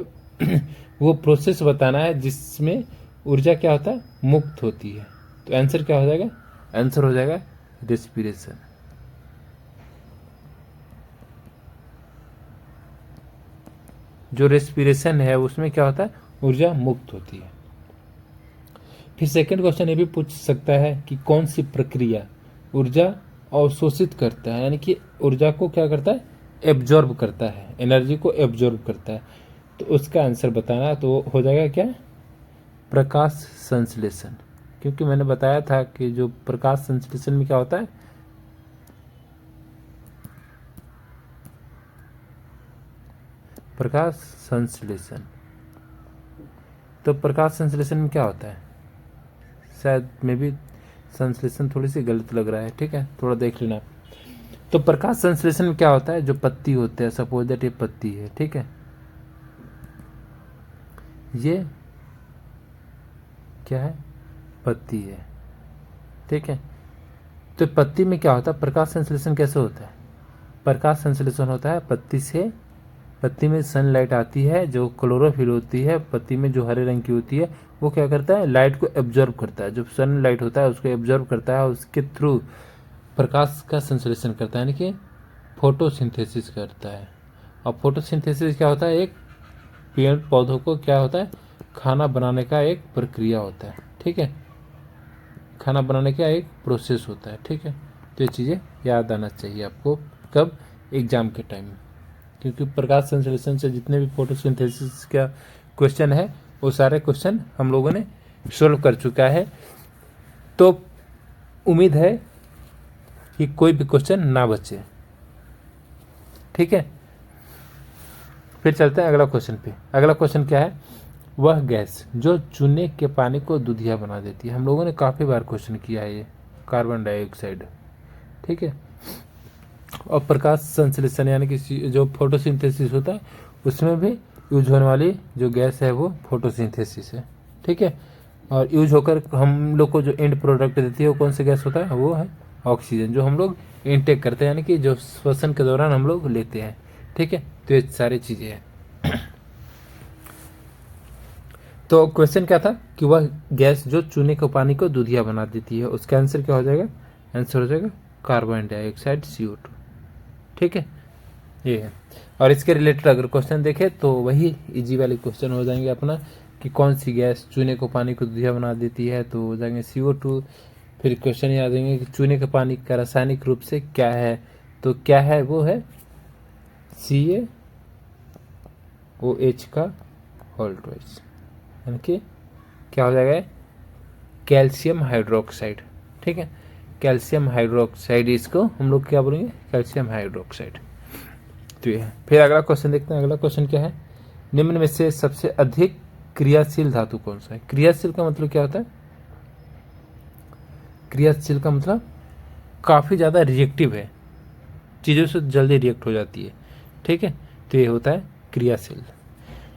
वो प्रोसेस बताना है जिसमें ऊर्जा क्या होता है, मुक्त होती है। तो आंसर क्या हो जाएगा, आंसर हो जाएगा रेस्पिरेशन। जो रेस्पिरेशन है उसमें क्या होता है, ऊर्जा मुक्त होती है। फिर सेकंड क्वेश्चन ये भी पूछ सकता है कि कौन सी प्रक्रिया ऊर्जा अवशोषित करता है, यानी कि ऊर्जा को क्या करता है, एब्जॉर्ब करता है, एनर्जी को एब्जॉर्ब करता है। तो उसका आंसर बताना, तो हो जाएगा क्या, प्रकाश संश्लेषण। क्योंकि मैंने बताया था कि जो प्रकाश संश्लेषण में क्या होता है, प्रकाश संश्लेषण। तो प्रकाश संश्लेषण में क्या होता है, शायद में भी संश्लेषण थोड़ी सी गलत लग रहा है। ठीक है, थोड़ा देख लेना। तो प्रकाश संश्लेषण में क्या होता है, जो पत्ती होते हैं, सपोज दैट ये पत्ती है, ठीक है, ये क्या है, पत्ती है। ठीक है, तो पत्ती में क्या होता है, प्रकाश संश्लेषण कैसे होता है, प्रकाश संश्लेषण होता है पत्ती से, पत्ती में सनलाइट आती है, जो क्लोरोफिल होती है पत्ती में, जो हरे रंग की होती है, वो क्या करता है, लाइट को एब्जॉर्ब करता है। जो सनलाइट होता है उसको एब्जॉर्ब करता है, उसके थ्रू प्रकाश का संश्लेषण करता है, यानी कि फोटोसिंथेसिस करता है। और फोटोसिंथेसिस क्या होता है, एक पेड़ पौधों को क्या होता है, खाना बनाने का एक प्रक्रिया होता है। ठीक है, खाना बनाने का एक प्रोसेस होता है। ठीक है, तो ये चीज़ें याद आना चाहिए आपको, कब, एग्जाम के टाइम में। क्योंकि प्रकाश संश्लेषण से जितने भी फोटोसिंथेसिस का क्वेश्चन है वो सारे क्वेश्चन हम लोगों ने सोल्व कर चुका है। तो उम्मीद है कि कोई भी क्वेश्चन ना बचे। ठीक है, फिर चलते हैं अगला क्वेश्चन पे। अगला क्वेश्चन क्या है, वह गैस जो चूने के पानी को दूधिया बना देती है। हम लोगों ने काफ़ी बार क्वेश्चन किया है ये, कार्बन डाइऑक्साइड। ठीक है, और प्रकाश संश्लेषण यानी कि जो फोटोसिंथेसिस होता है उसमें भी यूज होने वाली जो गैस है वो फोटोसिंथेसिस है। ठीक है, और यूज होकर हम लोग को जो एंड प्रोडक्ट देती है वो कौन सा गैस होता है, वो है ऑक्सीजन, जो हम लोग इनटेक करते हैं, यानी कि जो श्वसन के दौरान हम लोग लेते हैं। ठीक है, तो ये सारी चीज़ें हैं। तो क्वेश्चन क्या था कि वह गैस जो चूने के पानी को दूधिया बना देती है, उसका आंसर क्या हो जाएगा, आंसर हो जाएगा कार्बन डाइऑक्साइड CO2। ठीक है, ये है। और इसके रिलेटेड अगर क्वेश्चन देखें तो वही इजी वाले क्वेश्चन हो जाएंगे अपना, कि कौन सी गैस चूने को पानी को दूधिया बना देती है, तो हो जाएंगे CO2। फिर क्वेश्चन याद आएंगे कि चूने के पानी का रासायनिक रूप से क्या है, तो क्या है, वो है CaOH का होल ट्वाइस, यानी कि क्या हो जाएगा, कैल्शियम हाइड्रोक्साइड। ठीक है, कैल्शियम हाइड्रोक्साइड, इसको हम लोग क्या बोलेंगे, कैल्शियम हाइड्रोक्साइड। तो ये है। फिर अगला क्वेश्चन देखते हैं। अगला क्वेश्चन क्या है, निम्न में से सबसे अधिक क्रियाशील धातु कौन सा है। क्रियाशील का मतलब क्या होता है, क्रियाशील का मतलब काफ़ी ज़्यादा रिएक्टिव है, चीज़ों से जल्दी रिएक्ट हो जाती है। ठीक है, तो ये होता है क्रियाशील।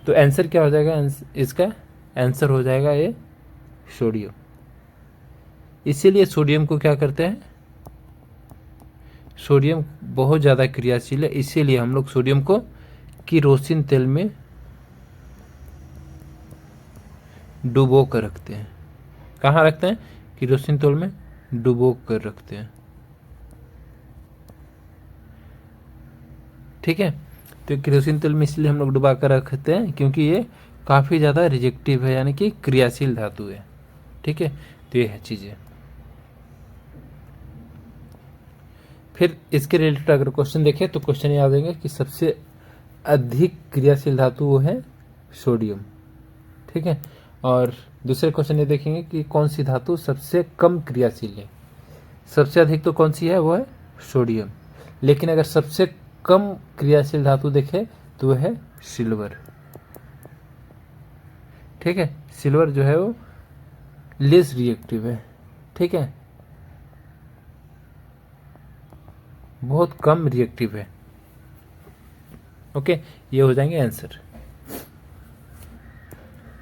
तो आंसर क्या हो जाएगा, इसका आंसर हो जाएगा ये सोडियम। इसीलिए सोडियम को क्या करते हैं, सोडियम बहुत ज़्यादा क्रियाशील है, इसीलिए हम लोग सोडियम को किरोसिन तेल में डुबो कर रखते हैं। कहाँ रखते हैं, किरोसिन तेल में डुबो कर रखते हैं। ठीक है, तो किरोसिन तेल में इसलिए हम लोग डुबा कर रखते हैं क्योंकि ये काफ़ी ज़्यादा रिजेक्टिव है, यानी कि क्रियाशील धातु है। ठीक है, तो ये है चीज़ें। फिर इसके रिलेटेड अगर क्वेश्चन देखें तो क्वेश्चन याद देंगे कि सबसे अधिक क्रियाशील धातु वो है सोडियम। ठीक है, और दूसरे क्वेश्चन ये देखेंगे कि कौन सी धातु सबसे कम क्रियाशील है। सबसे अधिक तो कौन सी है, वो है सोडियम, लेकिन अगर सबसे कम क्रियाशील धातु देखें तो वह है सिल्वर। ठीक है, सिल्वर जो है वो लेस रिएक्टिव है। ठीक है, बहुत कम रिएक्टिव है। ओके, ये हो जाएंगे आंसर।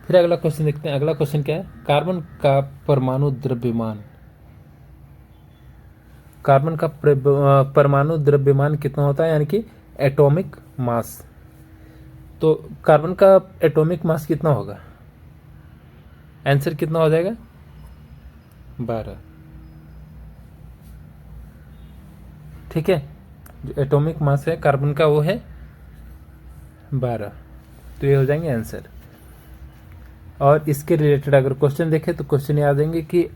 फिर अगला क्वेश्चन देखते हैं। अगला क्वेश्चन क्या है, कार्बन का परमाणु द्रव्यमान, कार्बन का परमाणु द्रव्यमान कितना होता है, यानी कि एटॉमिक मास। तो कार्बन का एटॉमिक मास कितना होगा, आंसर कितना हो जाएगा, 12। ठीक है, जो एटॉमिक मास है कार्बन का वो है 12। तो ये हो जाएंगे आंसर। और इसके रिलेटेड अगर क्वेश्चन देखें तो क्वेश्चन याद देंगे कि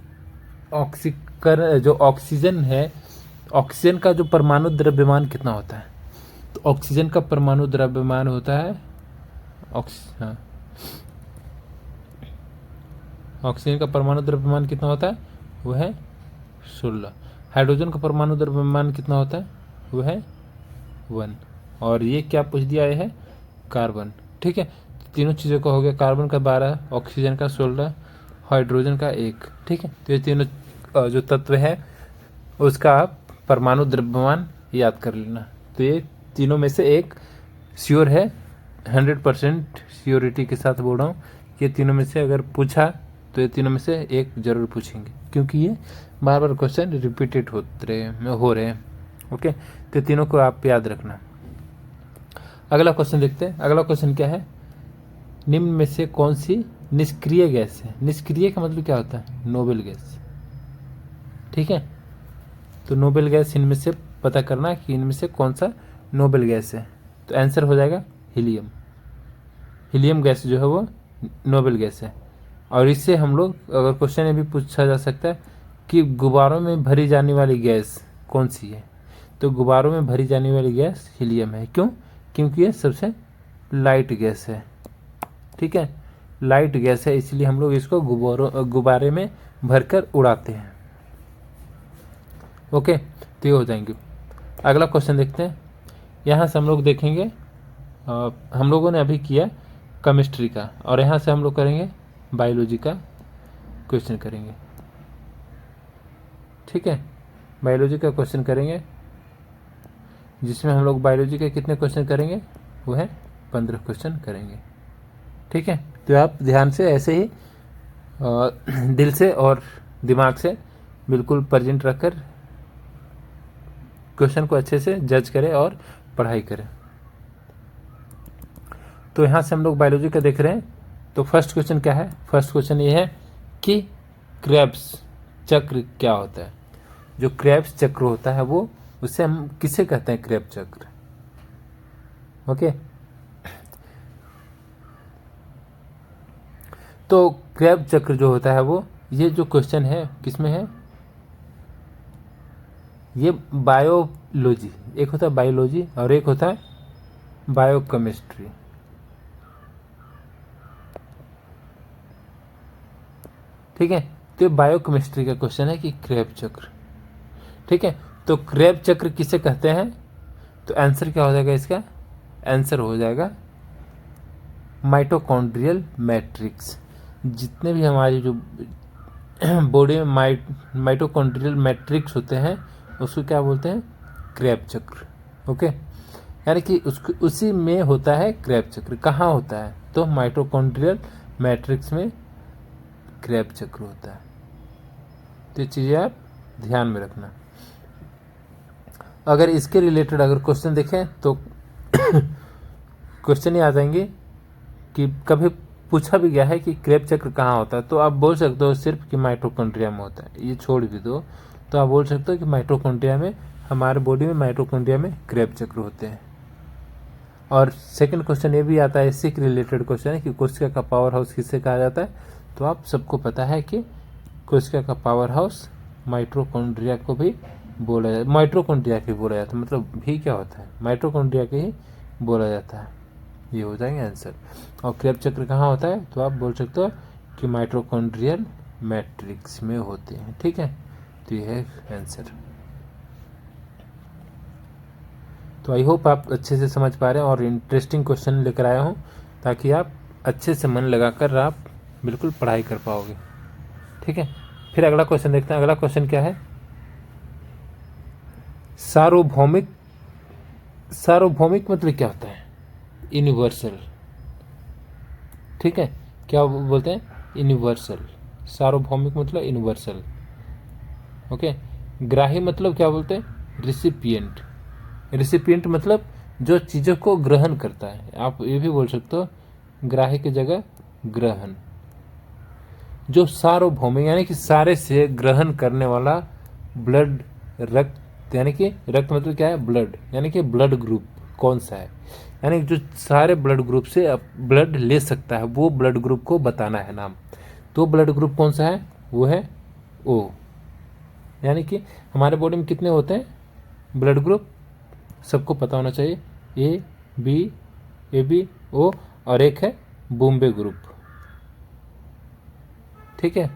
जो ऑक्सीजन है, ऑक्सीजन का जो परमाणु द्रव्यमान कितना होता है। तो ऑक्सीजन का परमाणु द्रव्यमान होता है ऑक्सीजन का परमाणु द्रव्यमान कितना होता है, वो है 16। हाइड्रोजन का परमाणु द्रव्यमान कितना होता है, वो है 1। और ये क्या पूछ दिया है, कार्बन। ठीक है, तीनों चीज़ों का हो गया, कार्बन का 12, ऑक्सीजन का 16, हाइड्रोजन का 1। ठीक है, तो ये तीनों जो तत्व है उसका आप परमाणु द्रव्यमान याद कर लेना। तो ये तीनों में से एक श्योर है, 100% श्योरिटी के साथ बोल रहा हूँ, ये तीनों में से अगर पूछा तो ये तीनों में से एक जरूर पूछेंगे, क्योंकि ये बार बार क्वेश्चन रिपीटेड हो रहे हैं। ओके, तो तीनों को आप याद रखना। अगला क्वेश्चन देखते हैं। अगला क्वेश्चन क्या है, निम्न में से कौन सी निष्क्रिय गैस है। निष्क्रिय का मतलब क्या होता है, नोबेल गैस। ठीक है, तो नोबेल गैस इनमें से पता करना कि इनमें से कौन सा नोबेल गैस है। तो आंसर हो जाएगा हीलियम। हीलियम गैस जो है वो नोबेल गैस है। और इससे हम लोग अगर क्वेश्चन ये भी पूछा जा सकता है कि गुब्बारों में भरी जाने वाली गैस कौन सी है। तो गुब्बारों में भरी जाने वाली गैस हीलियम है। क्यों, क्योंकि ये सबसे लाइट गैस है। ठीक है, लाइट गैस है, इसलिए हम लोग इसको गुब्बारे में भरकर उड़ाते हैं। ओके, तो ये हो जाएंगे। अगला क्वेश्चन देखते हैं। यहाँ से हम लोग देखेंगे, हम लोगों ने अभी किया केमिस्ट्री का, और यहाँ से हम लोग करेंगे बायोलॉजी का क्वेश्चन करेंगे। ठीक है, बायोलॉजी का क्वेश्चन करेंगे, जिसमें हम लोग बायोलॉजी के कितने क्वेश्चन करेंगे, वो है 15 क्वेश्चन करेंगे। ठीक है, तो आप ध्यान से ऐसे ही दिल से और दिमाग से बिल्कुल प्रेजेंट रखकर क्वेश्चन को अच्छे से जज करें और पढ़ाई करें। तो यहाँ से हम लोग बायोलॉजी का देख रहे हैं। तो फर्स्ट क्वेश्चन क्या है, फर्स्ट क्वेश्चन ये है कि क्रेब्स चक्र क्या होता है। जो क्रेब्स चक्र होता है वो, उससे हम किसे कहते हैं, क्रेब चक्र। ओके, तो क्रेब चक्र जो होता है वो, ये जो क्वेश्चन है किसमें है, ये बायोलॉजी, एक होता है बायोलॉजी और एक होता है बायोकेमिस्ट्री। ठीक है। तो बायोकेमिस्ट्री का क्वेश्चन है कि क्रेब चक्र, ठीक है। तो क्रेब चक्र किसे कहते हैं? तो आंसर क्या हो जाएगा इसका? आंसर हो जाएगा माइटोकॉन्ड्रियल मैट्रिक्स। जितने भी हमारी जो बॉडी में माइटोकॉन्ड्रियल मैट्रिक्स होते हैं उसको क्या बोलते हैं? क्रेब चक्र। ओके, यानी कि उसको उसी में होता है क्रेब चक्र। कहाँ होता है? तो माइटोकॉन्ड्रियल मैट्रिक्स में क्रेब चक्र होता है। तो ये चीज़ें आप ध्यान में रखना। अगर इसके रिलेटेड अगर क्वेश्चन देखें तो क्वेश्चन ही आ जाएंगे कि कभी पूछा भी गया है कि क्रेब चक्र कहाँ होता है, तो आप बोल सकते हो सिर्फ कि माइटोकॉन्ड्रिया में होता है। ये छोड़ भी दो तो आप बोल सकते हो कि माइटोकॉन्ड्रिया में, हमारे बॉडी में माइटोकॉन्ड्रिया में क्रेब चक्र होते हैं। और सेकंड क्वेश्चन ये भी आता है, इससे रिलेटेड क्वेश्चन है कि कोशिका का पावर हाउस किसे कहा जाता है? तो आप सबको पता है कि कोशिका का पावर हाउस माइटोकॉन्ड्रिया को भी बोला जाता है, माइटोकॉन्ड्रिया के बोला जाता है, मतलब भी क्या होता है? माइटोकॉन्ड्रिया के ही बोला जाता है। ये हो जाएंगे आंसर। और क्रेब चक्र कहाँ होता है? तो आप बोल सकते हो कि माइटोकॉन्ड्रियल मैट्रिक्स में होते हैं, ठीक है। तो ये है आंसर। तो आई होप आप अच्छे से समझ पा रहे हैं और इंटरेस्टिंग क्वेश्चन लेकर आया हूँ ताकि आप अच्छे से मन लगाकर आप बिल्कुल पढ़ाई कर पाओगे, ठीक है। फिर अगला क्वेश्चन देखते हैं। अगला क्वेश्चन क्या है? सार्वभौमिक। सार्वभौमिक मतलब क्या होता है? यूनिवर्सल, ठीक है। क्या बोलते हैं? यूनिवर्सल। सार्वभौमिक मतलब यूनिवर्सल। ओके। ग्राही मतलब क्या बोलते हैं? रिसिपिएंट। रिसिपिएंट मतलब जो चीज़ों को ग्रहण करता है। आप ये भी बोल सकते हो ग्राही की जगह ग्रहण। जो सार्वभौमिक यानी कि सारे से ग्रहण करने वाला ब्लड, रक्त, यानी कि रक्त मतलब क्या है? ब्लड, यानी कि ब्लड ग्रुप कौन सा है, यानी जो सारे ब्लड ग्रुप से ब्लड ले सकता है वो ब्लड ग्रुप को बताना है नाम। तो ब्लड ग्रुप कौन सा है? वो है ओ। यानी कि हमारे बॉडी में कितने होते हैं ब्लड ग्रुप? सबको पता होना चाहिए, ए बी ओ, और एक है बॉम्बे ग्रुप, ठीक है।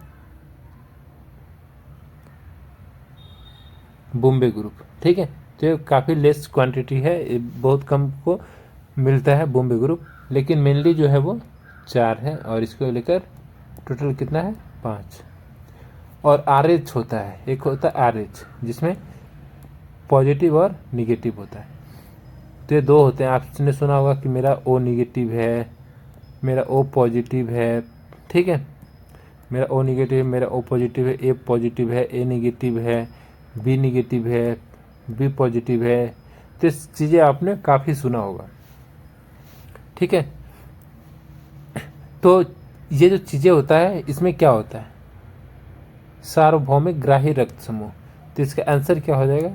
बॉम्बे ग्रुप, ठीक है। तो ये काफ़ी लेस क्वांटिटी है, ये बहुत कम को मिलता है बॉम्बे ग्रुप, लेकिन मेनली जो है वो 4 है और इसको लेकर टोटल कितना है? 5। और RH होता है, एक होता है RH जिसमें पॉजिटिव और निगेटिव होता है। तो ये 2 होते हैं। आपने सुना होगा कि मेरा O निगेटिव है, मेरा O पॉजिटिव है, ठीक है। मेरा O निगेटिव है, मेरा O पॉजिटिव है, A पॉजिटिव है, A निगेटिव है, B निगेटिव है, B पॉजिटिव है। तो इस चीज़ें आपने काफ़ी सुना होगा, ठीक है। तो ये जो चीज़ें होता है इसमें क्या होता है? सार्वभौमिक ग्राही रक्त समूह। तो इसका आंसर क्या हो जाएगा?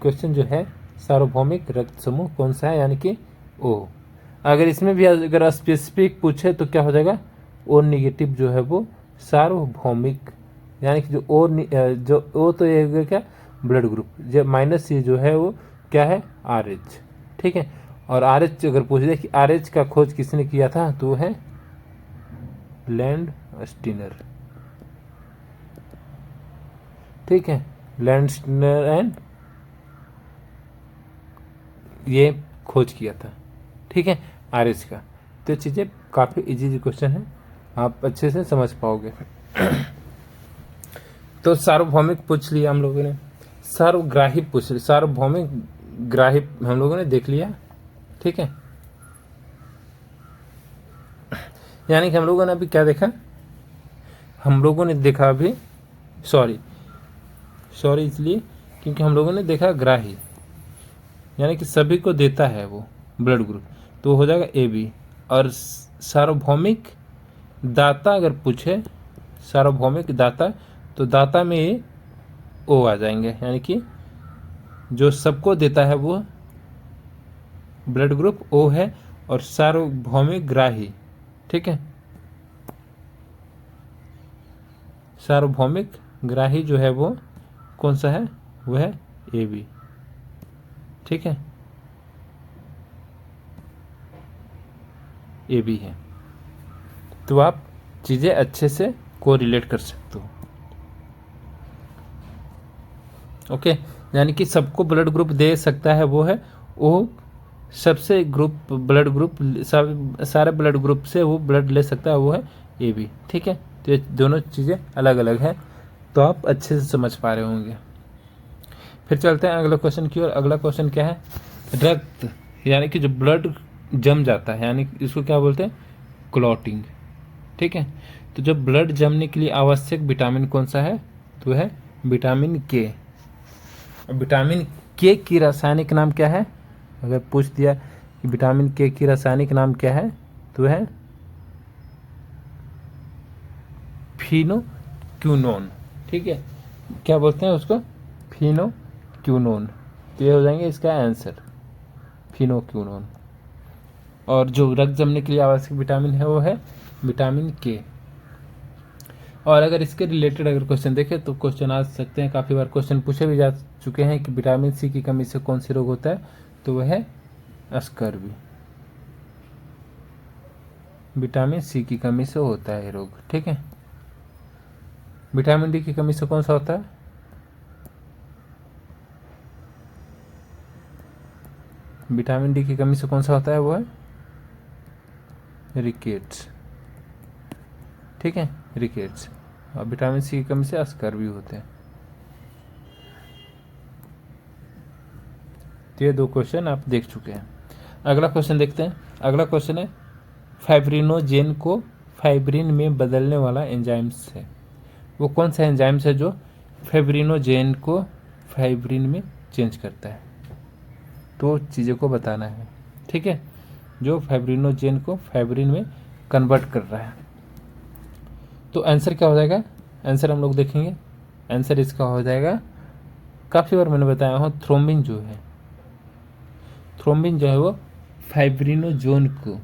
क्वेश्चन जो है सार्वभौमिक रक्त समूह कौन सा है, यानी कि O। अगर इसमें भी अगर स्पेसिफिक पूछे तो क्या हो जाएगा? O निगेटिव जो है वो सार्वभौमिक, यानी कि जो O तो ये हो गया क्या? Blood group. जो माइनस ये जो है वो क्या है? RH, ठीक है। और RH अगर पूछ दे कि RH का खोज किसने किया था तो वो है लैंड स्टीनर, ठीक है। लैंड स्टीनर एंड ये खोज किया था, ठीक है, RH का। तो चीज़ें काफ़ी इजी क्वेश्चन है, आप अच्छे से समझ पाओगे। तो सार्वभौमिक पूछ लिया हम लोगों ने, सार्वग्राही पूछ लिया, सार्वभौमिक ग्राही हम लोगों ने देख लिया, ठीक है। यानी कि हम लोगों ने अभी क्या देखा? हम लोगों ने देखा अभी सॉरी इसलिए क्योंकि हम लोगों ने देखा ग्राही, यानी कि सभी को देता है वो ब्लड ग्रुप, तो हो जाएगा AB। और सार्वभौमिक दाता अगर पूछे, सार्वभौमिक दाता, तो दाता में ये O आ जाएंगे, यानी कि जो सबको देता है वो ब्लड ग्रुप O है। और सार्वभौमिक ग्राही, ठीक है, सार्वभौमिक ग्राही जो है वो कौन सा है? वो है AB, ठीक है, AB है। तो आप चीज़ें अच्छे से को रिलेट कर सकते हो। ओके, यानी कि सबको ब्लड ग्रुप दे सकता है वो सबसे ग्रुप ब्लड ग्रुप सारे ब्लड ग्रुप से वो ब्लड ले सकता है वो है ए बी। ठीक है, तो ये दोनों चीज़ें अलग अलग हैं, तो आप अच्छे से समझ पा रहे होंगे। फिर चलते हैं अगला क्वेश्चन की ओर। अगला क्वेश्चन क्या है, रक्त यानी कि जो ब्लड जम जाता है, यानी इसको क्या बोलते हैं, क्लॉटिंग। ठीक है, तो जो ब्लड जमने के लिए आवश्यक विटामिन कौन सा है, तो है विटामिन के। विटामिन के की रासायनिक नाम क्या है, अगर पूछ दिया कि विटामिन के की रासायनिक नाम क्या है, तो है फिनोक्विनोन। ठीक है, क्या बोलते हैं उसको, फिनोक्विनोन। तो ये हो जाएंगे इसका आंसर, फिनोक्विनोन। और जो रक्त जमने के लिए आवश्यक विटामिन है वो है विटामिन के। और अगर इसके रिलेटेड अगर क्वेश्चन देखें तो क्वेश्चन आ सकते हैं, काफ़ी बार क्वेश्चन पूछे भी जा चुके हैं कि विटामिन सी की कमी से कौन सी रोग होता है, तो वह है स्कर्वी। विटामिन सी की कमी से होता है ये रोग। ठीक है, विटामिन डी की कमी से कौन सा होता है, विटामिन डी की कमी से कौन सा होता है, वो है रिकेट्स। ठीक है, रिकेट्स। और विटामिन सी की कमी से स्कर्वी होते हैं। तो ये दो क्वेश्चन आप देख चुके हैं। अगला क्वेश्चन देखते हैं। अगला क्वेश्चन है फाइब्रिनोजेन को फाइब्रिन में बदलने वाला एंजाइम्स है। वो कौन सा एंजाइम्स है जो फाइब्रिनोजेन को फाइब्रिन में चेंज करता है, तो चीज़ों को बताना है। ठीक है, जो फाइब्रिनोजेन को फाइब्रिन में कन्वर्ट कर रहा है। तो आंसर क्या हो जाएगा, आंसर हम लोग देखेंगे। आंसर इसका हो जाएगा, काफ़ी बार मैंने बताया हूँ, थ्रोम्बिन जो है, थ्रोम्बिन जो है वो फाइब्रिनोजोन को,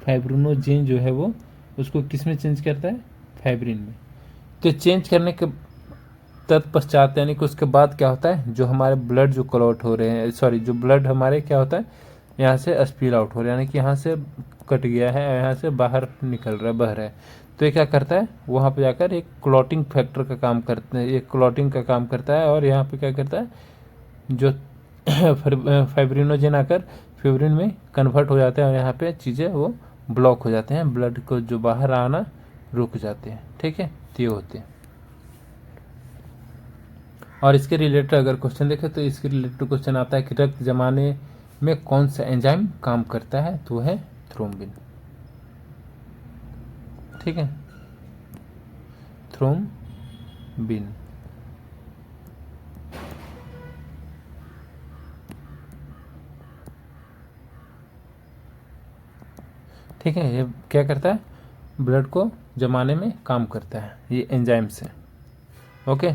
फाइब्रिनोजेन जो है वो उसको किस में चेंज करता है, फाइब्रिन में। तो चेंज करने के तत्पश्चात यानी कि उसके बाद क्या होता है, जो हमारे ब्लड जो क्लॉट हो रहे हैं, सॉरी जो ब्लड हमारे क्या होता है, यहाँ से स्पील आउट हो रहा है, यानी कि यहाँ से कट गया है, यहाँ से बाहर निकल रहा है, बह रहा है। तो ये क्या करता है, वहाँ पे जाकर एक क्लॉटिंग फैक्टर का काम करते हैं, एक क्लॉटिंग का काम करता है। और यहाँ पे क्या करता है, जो फाइब्रिनोजेन आकर फाइब्रिन में कन्वर्ट हो जाते हैं और यहाँ पे चीज़ें वो ब्लॉक हो जाते हैं, ब्लड को जो बाहर आना रुक जाते हैं। ठीक है, तो ये होते हैं। और इसके रिलेटेड अगर क्वेश्चन देखें तो इसके रिलेटेड क्वेश्चन आता है कि रक्त जमाने में कौन सा एंजाइम काम करता है, तो है थ्रोम्बिन। ठीक है, थ्रोम्बिन। ठीक है, ये क्या करता है, ब्लड को जमाने में काम करता है, ये एंजाइम से। ओके,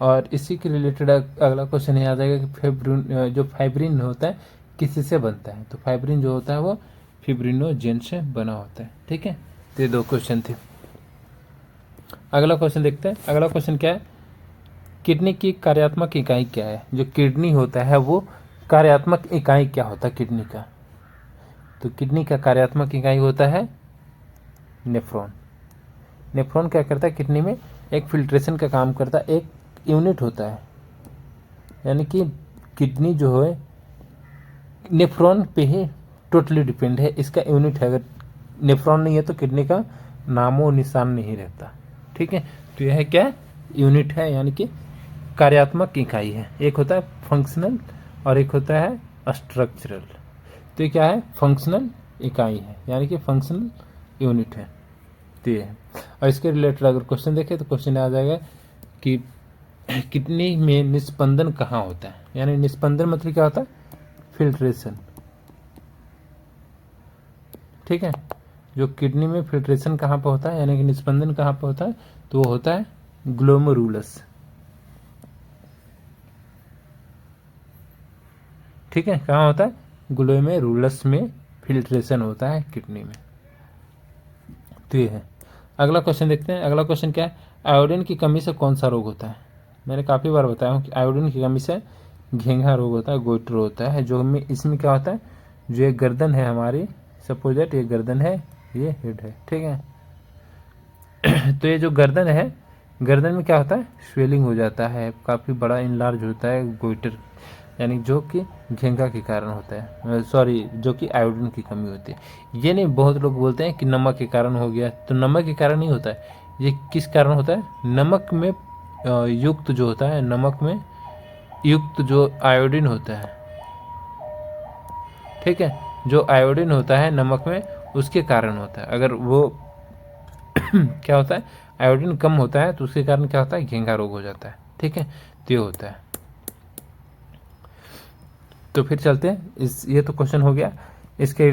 और इसी के रिलेटेड अगला क्वेश्चन ये आ जाएगा कि फाइब्रिन, जो फाइब्रिन होता है किससे बनता है, तो फाइब्रिन जो होता है वो फिब्रिनोजेन से बना होता है। ठीक है, तो ये दो क्वेश्चन थे। अगला क्वेश्चन देखते हैं। अगला क्वेश्चन क्या है, किडनी की कार्यात्मक इकाई क्या है। जो किडनी होता है वो कार्यात्मक इकाई क्या होता है किडनी का, तो किडनी का कार्यात्मक इकाई होता है नेफ्रॉन। नेफ्रॉन क्या करता है, किडनी में एक फिल्ट्रेशन का काम करता है, एक यूनिट होता है, यानी कि किडनी जो है नेफ्रॉन पे ही टोटली डिपेंड है, इसका यूनिट है। अगर नेफ्रॉन नहीं है तो किडनी का नामो निशान नहीं रहता। ठीक है, तो यह क्या यूनिट है, यानी कि कार्यात्मक इकाई है। एक होता है फंक्शनल और एक होता है स्ट्रक्चरल। तो ये क्या है, फंक्शनल इकाई है, यानी कि फंक्शनल यूनिट है। तो ये है। और इसके रिलेटेड अगर क्वेश्चन देखें तो क्वेश्चन आ जाएगा कि किडनी में निस्पंदन कहाँ होता है, यानी निस्पंदन मतलब क्या होता है, फिल्ट्रेशन। ठीक है, जो किडनी में फिल्ट्रेशन कहाँ पर होता है, यानी कि निस्पंदन कहाँ पर होता है, तो वो होता है ग्लोमेरुलस। ठीक है, कहाँ होता है, ग्लोमेरुलस में फिल्ट्रेशन होता है किडनी में। तो ये है। अगला क्वेश्चन देखते हैं। अगला क्वेश्चन क्या है, आयोडीन की कमी से कौन सा रोग होता है। मैंने काफ़ी बार बताया हूँ कि आयोडीन की कमी से घेंघा रोग होता है, गोइटर होता है। जो में इसमें क्या होता है, जो एक गर्दन है हमारी, सपोज दैट ये गर्दन है, ये हेड है। ठीक है, तो ये जो गर्दन है, गर्दन में क्या होता है, स्वेलिंग हो जाता है, काफ़ी बड़ा इनलार्ज होता है गोइटर, यानी जो कि झींगा के कारण होता है, सॉरी जो कि आयोडीन की कमी होती है। ये नहीं, बहुत लोग बोलते हैं कि नमक के कारण हो गया, तो नमक के कारण नहीं होता है, ये किस कारण होता है, नमक में युक्त जो होता है, नमक में युक्त जो आयोडीन होता है, ठीक है, जो आयोडीन होता है नमक में, उसके कारण होता है। अगर वो क्या होता है, आयोडीन कम होता है तो उसके कारण क्या होता है, घेंघा रोग हो जाता है, ठीक है, तो ये होता है। तो फिर चलते हैं, ये तो क्वेश्चन हो गया, इसके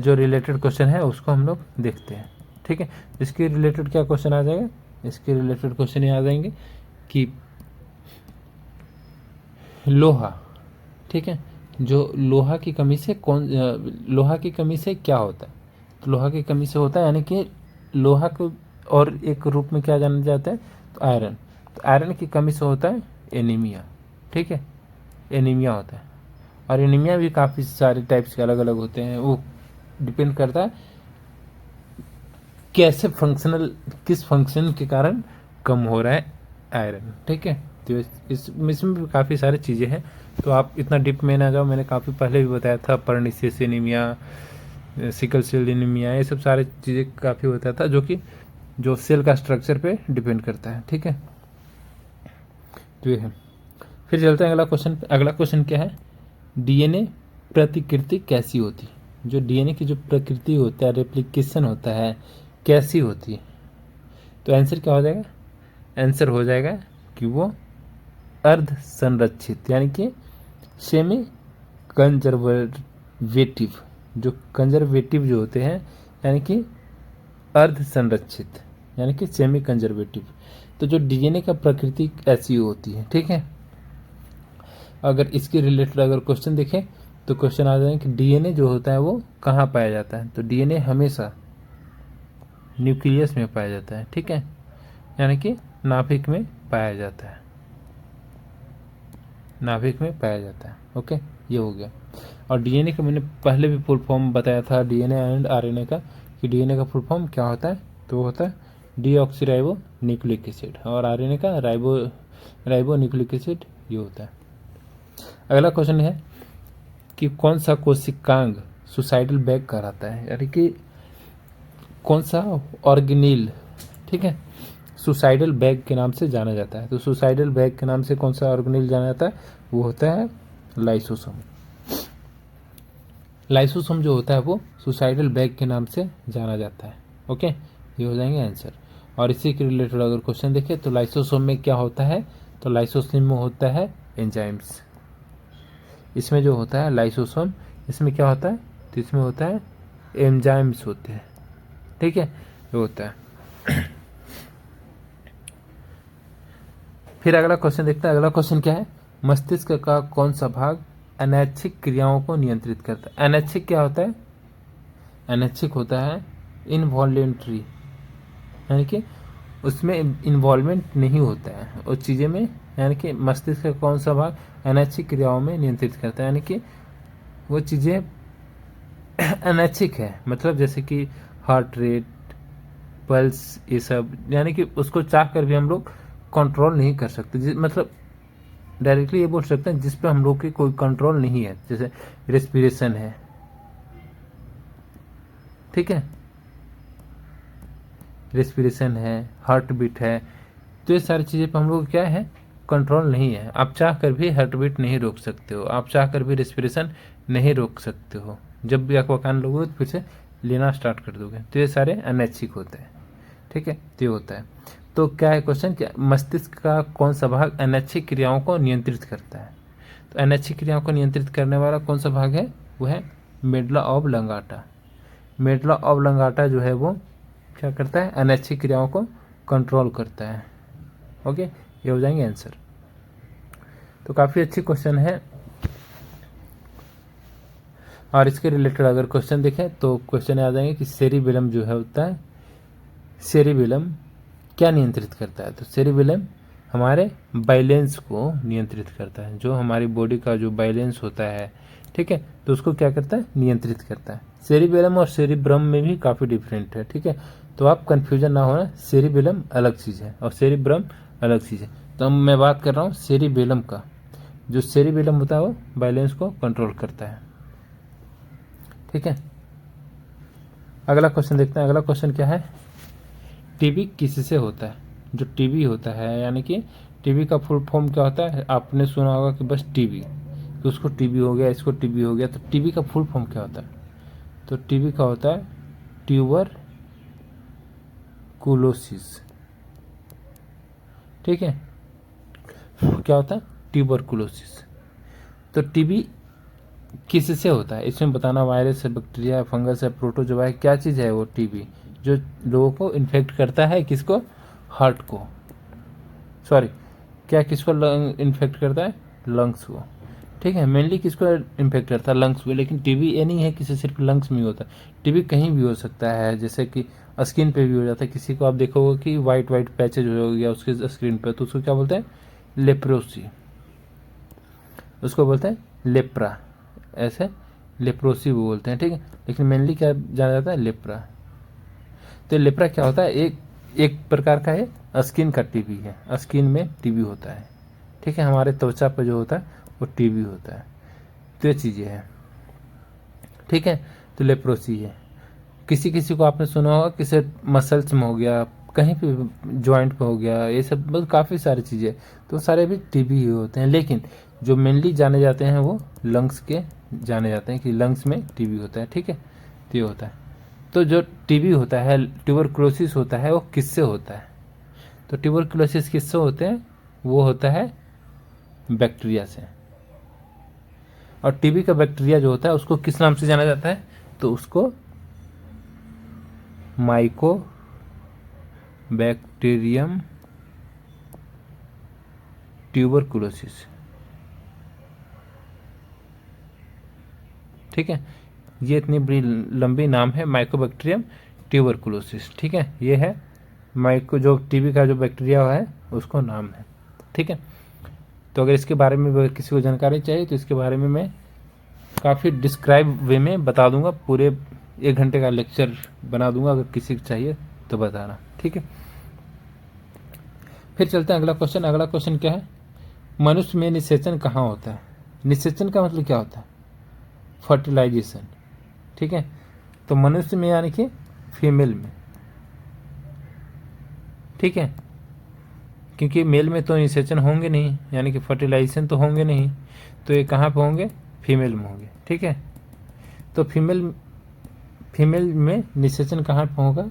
जो रिलेटेड क्वेश्चन है उसको हम लोग देखते हैं, ठीक है। इसके रिलेटेड क्या क्वेश्चन आ जाएगा, इसके रिलेटेड क्वेश्चन ये आ जाएंगे कि लोहा, ठीक है, जो लोहा की कमी से लोहा की कमी से क्या होता है, तो लोहा की कमी से होता है, यानी कि लोहा को और एक रूप में क्या जाना जाता है, तो आयरन, तो आयरन की कमी से होता है एनीमिया, ठीक है, एनीमिया होता है। और एनीमिया भी काफ़ी सारे टाइप्स के अलग अलग होते हैं, वो डिपेंड करता है कैसे फंक्शनल, किस फंक्शन के कारण कम हो रहा है आयरन, ठीक है। तो इसमें भी काफ़ी सारी चीज़ें हैं, तो आप इतना डीप में ना जाओ, मैंने काफ़ी पहले भी बताया था, pernicious anaemia, sickle cell anaemia, ये सब सारी चीज़ें काफ़ी होता था, जो कि जो सेल का स्ट्रक्चर पे डिपेंड करता है, ठीक है। तो ये है, फिर चलते हैं अगला क्वेश्चन। अगला क्वेश्चन क्या है, डीएनए प्रतिकृति कैसी होती है, जो डीएनए की जो प्रकृति होता है, रेप्लिकेशन होता है, कैसी होती है, तो आंसर क्या हो जाएगा, आंसर हो जाएगा कि वो अर्ध संरक्षित, यानी कि सेमी कंजर्वेटिव, जो कंजर्वेटिव जो होते हैं, यानी कि अर्ध संरक्षित, यानी कि सेमी कंजर्वेटिव। तो जो डीएनए का प्रकृति ऐसी होती है, ठीक है। अगर इसके रिलेटेड अगर क्वेश्चन देखें तो क्वेश्चन आ जाए कि डीएनए जो होता है वो कहाँ पाया जाता है, तो डीएनए हमेशा न्यूक्लियस में पाया जाता है, ठीक है, यानी कि नाभिक में पाया जाता है, नाभिक में पाया जाता है, ओके, ये हो गया। और डीएनए का मैंने पहले भी फुल फॉर्म बताया था, डीएनए एंड आरएनए का, कि डीएनए का फुल फॉर्म क्या होता है, तो वो होता है डीऑक्सीराइबो न्यूक्लिक एसिड, और आरएनए का राइबो न्यूक्लिक एसिड, ये होता है। अगला क्वेश्चन है कि कौन सा कोशिकांग सुसाइडल बैग कहलाता है, यानी कि कौन सा ऑर्गेनील, ठीक है, सुसाइडल बैग के नाम से जाना जाता है। तो सुसाइडल बैग के नाम से कौन सा ऑर्गेनील जाना जाता है, वो होता है लाइसोसोम। लाइसोसोम जो होता है वो सुसाइडल बैग के नाम से जाना जाता है, ओके, ये हो जाएंगे आंसर। और इसी के रिलेटेड अगर क्वेश्चन देखें तो लाइसोसोम में क्या होता है, तो लाइसोसोम में होता है एंजाइम्स, इसमें जो होता है लाइसोसोम, इसमें क्या होता है, तो इसमें होता है एंजाइम्स होते हैं, ठीक है, ये होता है। फिर अगला क्वेश्चन देखते हैं। अगला क्वेश्चन क्या है, मस्तिष्क का कौन सा भाग अनैच्छिक क्रियाओं को नियंत्रित करता है। अनैच्छिक क्या होता है, अनैच्छिक होता है इनवॉलेंट्री, यानी कि उसमें इन्वॉल्वमेंट नहीं होता है उस चीज़ें में, यानी कि मस्तिष्क का कौन सा भाग अनैच्छिक क्रियाओं में नियंत्रित करता है, यानी कि वो चीज़ें अनैच्छिक है, मतलब जैसे कि हार्ट रेट, पल्स, ये सब, यानी कि उसको चाह कर भी हम लोग कंट्रोल नहीं कर सकते, मतलब डायरेक्टली ये बोल सकते हैं जिस पे हम लोग की कोई कंट्रोल नहीं है, जैसे रेस्पिरेशन है, ठीक है, रेस्पिरेशन है, हार्ट बीट है, तो ये सारी चीज़ें पे हम लोग क्या है, कंट्रोल नहीं है। आप चाह कर भी हार्ट बीट नहीं रोक सकते हो, आप चाह कर भी रेस्पिरेशन नहीं रोक सकते हो, जब भी एक्वाकान लोगे तो फिर से लेना स्टार्ट कर दोगे, तो ये सारे अनैच्छिक होते हैं, ठीक है, तो ये होता है। तो क्या है क्वेश्चन, क्या मस्तिष्क का कौन सा भाग अनैच्छिक क्रियाओं को नियंत्रित करता है, तो अनैच्छिक क्रियाओं को नियंत्रित करने वाला कौन सा भाग है, वो है मेडुला ऑब्लांगाटा। मेडुला ऑब्लांगाटा जो है वो क्या करता है, अनैच्छिक क्रियाओं को कंट्रोल करता है, ओके, ये हो जाएंगे आंसर। तो काफ़ी अच्छी क्वेश्चन है। और इसके रिलेटेड अगर क्वेश्चन देखें तो क्वेश्चन आ जाएंगे कि सेरिबेलम जो है होता है, सेरिबेलम क्या नियंत्रित करता है, तो सेरिबेलम हमारे बैलेंस को नियंत्रित करता है, जो हमारी बॉडी का जो बैलेंस होता है, ठीक है, तो उसको क्या करता है, नियंत्रित करता है। सेरिबेलम और सेरिब्रम में भी काफ़ी डिफरेंट है, ठीक है, तो आप कन्फ्यूजन ना होना, सेरिबेलम अलग चीज़ है और सेरिब्रम अलग चीज़ है। तो अब मैं बात कर रहा हूँ सेरिबेलम का। जो सेरिबेलम होता है वो बैलेंस को कंट्रोल करता है, ठीक है। अगला क्वेश्चन देखते हैं। अगला क्वेश्चन क्या है, टीबी किससे होता है। जो टीबी होता है, यानी कि टीबी का फुल फॉर्म क्या होता है, आपने सुना होगा कि बस टीबी, कि उसको टीबी हो गया, इसको टीबी हो गया। तो टीबी का फुल फॉर्म क्या होता है, तो टीबी का होता है ट्यूबर कुलोसिस, ठीक है। क्या होता है, ट्यूबरकुलोसिस। तो टीबी किससे होता है, इसमें बताना वायरस है, बैक्टीरिया है, फंगस है, प्रोटोजोआ है, क्या चीज़ है वो टीबी जो लोगों को इन्फेक्ट करता है, किसको, हार्ट को, सॉरी क्या, किसको इन्फेक्ट करता है, लंग्स को, ठीक है। मेनली किसको इन्फेक्ट करता है, लंग्स को। लेकिन टीबी ये नहीं है कि सिर्फ लंग्स में ही होता है, टीबी कहीं भी हो सकता है, जैसे कि स्किन पे भी हो जाता है। किसी को आप देखोगे कि वाइट वाइट पैचेज हो गया उसके स्क्रीन पे, तो उसको क्या बोलते हैं, लेप्रोसी, उसको बोलते हैं लेप्रा, ऐसे लेप्रोसी वो बोलते हैं, ठीक है। लेकिन मेनली क्या जाना जाता है, लेप्रा। तो लेप्रा क्या होता है, एक प्रकार का है स्किन का टीबी है, स्किन में टीबी होता है, ठीक है। हमारे त्वचा पर जो होता है वो टीबी होता है। तो ये चीज़ें हैं, ठीक है। तो लेप्रोसी है। किसी किसी को आपने सुना होगा, किसी मसल्स में हो गया, कहीं पे जॉइंट पे हो गया, ये सब बस काफ़ी सारी चीज़ें, तो सारे भी टीबी ही होते हैं। लेकिन जो मेनली जाने जाते हैं वो लंग्स के जाने जाते हैं कि लंग्स में टीबी होता है, ठीक है। तो ये होता है। तो जो टीबी होता है, ट्यूबरकुलोसिस होता है, वो किससे होता है, तो ट्यूबरकुलोसिस किससे होते हैं, वो होता है बैक्टीरिया से। और टीबी का बैक्टीरिया जो होता है उसको किस नाम से जाना जाता है, तो उसको माइको बैक्टीरियम ट्यूबरकुलोसिस, ठीक है। ये इतनी बड़ी लंबी नाम है, माइकोबैक्टीरियम ट्यूबरकुलोसिस, ठीक है। ये है माइको, जो टीबी का जो बैक्टीरिया है उसको नाम है, ठीक है। तो अगर इसके बारे में किसी को जानकारी चाहिए तो इसके बारे में मैं काफ़ी डिस्क्राइब वे में बता दूंगा, पूरे 1 घंटे का लेक्चर बना दूंगा, अगर किसी को चाहिए तो बताना, ठीक है। फिर चलते हैं अगला क्वेश्चन। अगला क्वेश्चन क्या है, मनुष्य में निषेचन कहाँ होता है। निषेचन का मतलब क्या होता है, फर्टिलाइजेशन, ठीक है। तो मनुष्य में यानी कि फीमेल में, ठीक है, क्योंकि मेल में तो निषेचन होंगे नहीं, यानी कि फर्टिलाइजेशन तो होंगे नहीं, तो ये कहाँ पे होंगे, फीमेल में होंगे, ठीक है। तो फीमेल में निषेचन कहाँ पे होगा,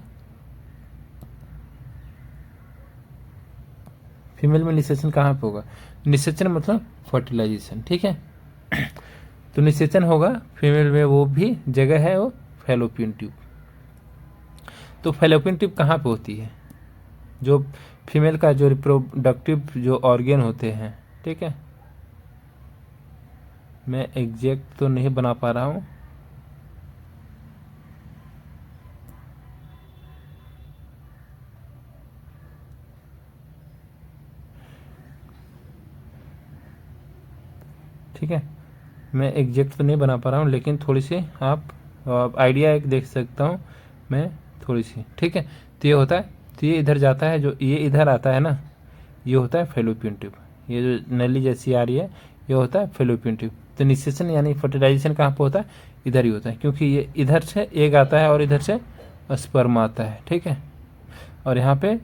फीमेल में निषेचन कहाँ पे होगा, निषेचन मतलब फर्टिलाइजेशन, ठीक है। तो निषेचन होगा फीमेल में, वो भी जगह है वो फैलोपियन ट्यूब। तो फैलोपियन ट्यूब कहाँ पे होती है, जो फीमेल का जो रिप्रोडक्टिव जो ऑर्गेन होते हैं, ठीक है। मैं एग्जैक्ट तो नहीं बना पा रहा हूँ, ठीक है। मैं एग्जैक्ट तो नहीं बना पा रहा हूँ, लेकिन थोड़ी सी आप आइडिया एक देख सकता हूँ मैं, थोड़ी सी, ठीक है। तो ये होता है, तो ये इधर जाता है, जो ये इधर आता है ना, ये होता है फैलोपियन ट्यूब। ये जो नली जैसी आ रही है ये होता है फैलोपियन ट्यूब। तो निषेचन यानी फर्टिलाइजेशन कहाँ पे होता है, इधर ही होता है, क्योंकि ये इधर से एग आता है और इधर से स्पर्म आता है, ठीक है। और यहाँ पे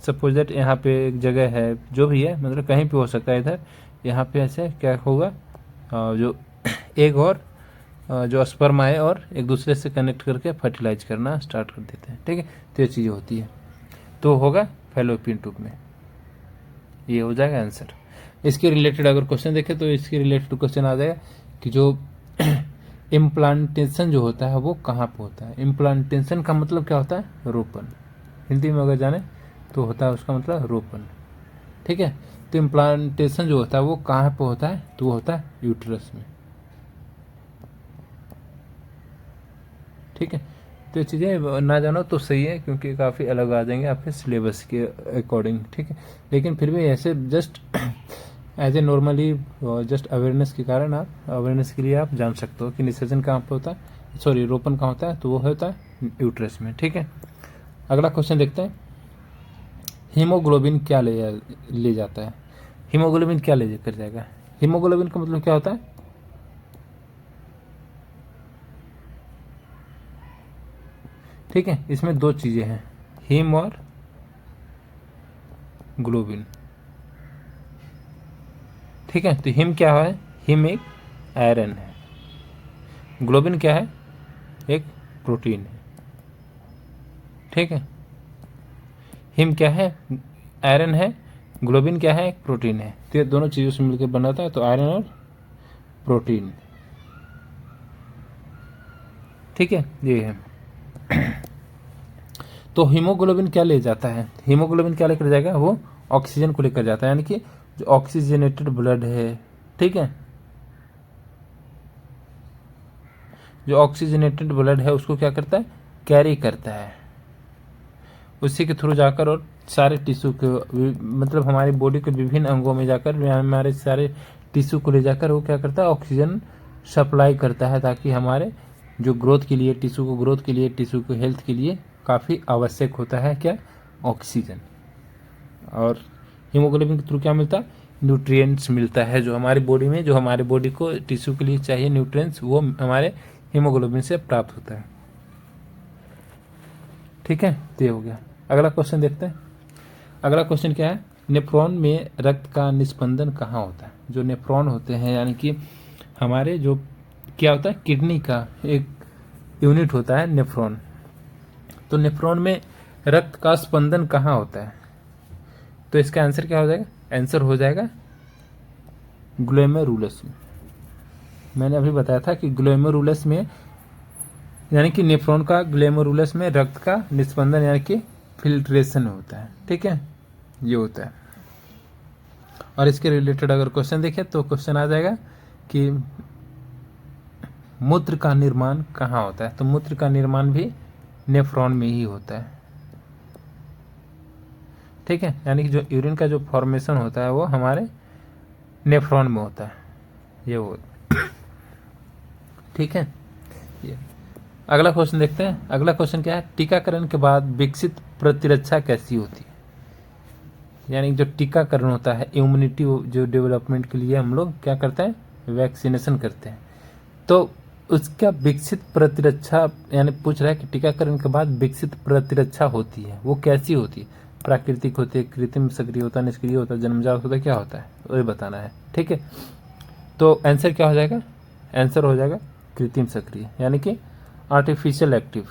सपोज दैट यहाँ पे एक जगह है, जो भी है, मतलब कहीं पे हो सकता है, इधर यहाँ पे ऐसे क्या होगा, जो एग और जो स्पर्म आए और एक दूसरे से कनेक्ट करके फर्टिलाइज करना स्टार्ट कर देते हैं, ठीक है। तो ये चीज़ें होती है, तो होगा फैलोपियन ट्यूब में, ये हो जाएगा आंसर। इसके रिलेटेड अगर क्वेश्चन देखें तो इसके रिलेटेड क्वेश्चन आ जाएगा कि जो इम्प्लांटेशन जो होता है वो कहाँ पे होता है। इम्प्लांटेशन का मतलब क्या होता है, रोपण, हिंदी में अगर जाने तो होता है उसका मतलब रोपण, ठीक है। तो इम्प्लांटेशन जो होता है वो कहाँ पे होता है, तो वो होता है यूट्रस में, ठीक है। तो ये चीज़ें ना जानो तो सही है, क्योंकि काफ़ी अलग आ जाएंगे आपके सिलेबस के अकॉर्डिंग, ठीक है। लेकिन फिर भी ऐसे just as a normally just awareness के कारण, आप अवेयरनेस के लिए आप जान सकते हो कि निषेचन कहाँ पे होता है, सॉरी रोपण कहाँ होता है, तो वो होता है यूट्रस में, ठीक है। अगला क्वेश्चन देखते हैं, हीमोग्लोबिन क्या ले जाता है? हीमोग्लोबिन क्या ले कर जाएगा? हीमोग्लोबिन का मतलब क्या होता है? ठीक है, इसमें दो चीजें हैं, हीम और ग्लोबिन। ठीक है, तो हीम क्या है? हीम एक आयरन है, ग्लोबिन क्या है? एक प्रोटीन है। ठीक है, हीम क्या है? आयरन है, ग्लोबिन क्या है? एक प्रोटीन है। तो ये दोनों चीज़ों से मिलकर बनाता है, तो आयरन और प्रोटीन। ठीक है, ये है। तो हीमोग्लोबिन क्या ले जाता है? हीमोग्लोबिन क्या लेकर जाएगा? वो ऑक्सीजन को लेकर जाता है, यानी कि जो ऑक्सीजनेटेड ब्लड है, ठीक है, जो ऑक्सीजनेटेड ब्लड है उसको क्या करता है? कैरी करता है, उसी के थ्रू जाकर और सारे टिश्यू के, मतलब हमारी बॉडी के विभिन्न अंगों में जाकर, हमारे सारे टिश्यू को ले जाकर वो क्या करता है? ऑक्सीजन सप्लाई करता है, ताकि हमारे जो ग्रोथ के लिए, टिश्यू को ग्रोथ के लिए, टिश्यू को हेल्थ के लिए काफ़ी आवश्यक होता है क्या? ऑक्सीजन। और हीमोग्लोबिन के थ्रू क्या मिलता है? न्यूट्रिएंट्स मिलता है, जो हमारी बॉडी में, जो हमारे बॉडी को टिश्यू के लिए चाहिए न्यूट्रिएंट्स, वो हमारे हीमोग्लोबिन से प्राप्त होता है। ठीक है, तो ये हो गया। अगला क्वेश्चन देखते हैं। अगला क्वेश्चन क्या है? नेफ्रॉन में रक्त का निस्पंदन कहाँ होता है? जो नेफ्रॉन होते हैं, यानी कि हमारे जो क्या होता है, किडनी का एक यूनिट होता है नेफ्रॉन। तो नेफ्रॉन में रक्त का स्पंदन कहाँ होता है? तो इसका आंसर क्या हो जाएगा? आंसर हो जाएगा ग्लोमेरुलस में। मैंने अभी बताया था कि ग्लोमेरुलस में, यानी कि नेफ्रॉन का ग्लोमेरुलस में रक्त का निस्पंदन यानी कि फिल्ट्रेशन होता है। ठीक है, ये होता है। और इसके रिलेटेड अगर क्वेश्चन देखें तो क्वेश्चन आ जाएगा कि मूत्र का निर्माण कहाँ होता है? तो मूत्र का निर्माण भी नेफ्रॉन में ही होता है। ठीक है, यानी कि जो यूरिन का जो फॉर्मेशन होता है वो हमारे नेफ्रॉन में होता है, ये वो। ठीक है, ये अगला क्वेश्चन देखते हैं। अगला क्वेश्चन क्या है? टीकाकरण के बाद विकसित प्रतिरक्षा कैसी होती है? यानी जो टीकाकरण होता है, इम्यूनिटी जो डेवलपमेंट के लिए हम लोग क्या करते हैं? वैक्सीनेशन करते हैं। तो उसका विकसित प्रतिरक्षा, यानी पूछ रहा है कि टीकाकरण के बाद विकसित प्रतिरक्षा होती है, वो कैसी होती है? प्राकृतिक होती है, कृत्रिम सक्रिय होता है, निष्क्रिय होता है, जन्मजात होता है, क्या होता है? वही बताना है। ठीक है, तो आंसर क्या हो जाएगा? आंसर हो जाएगा कृत्रिम सक्रिय, यानी कि आर्टिफिशियल एक्टिव।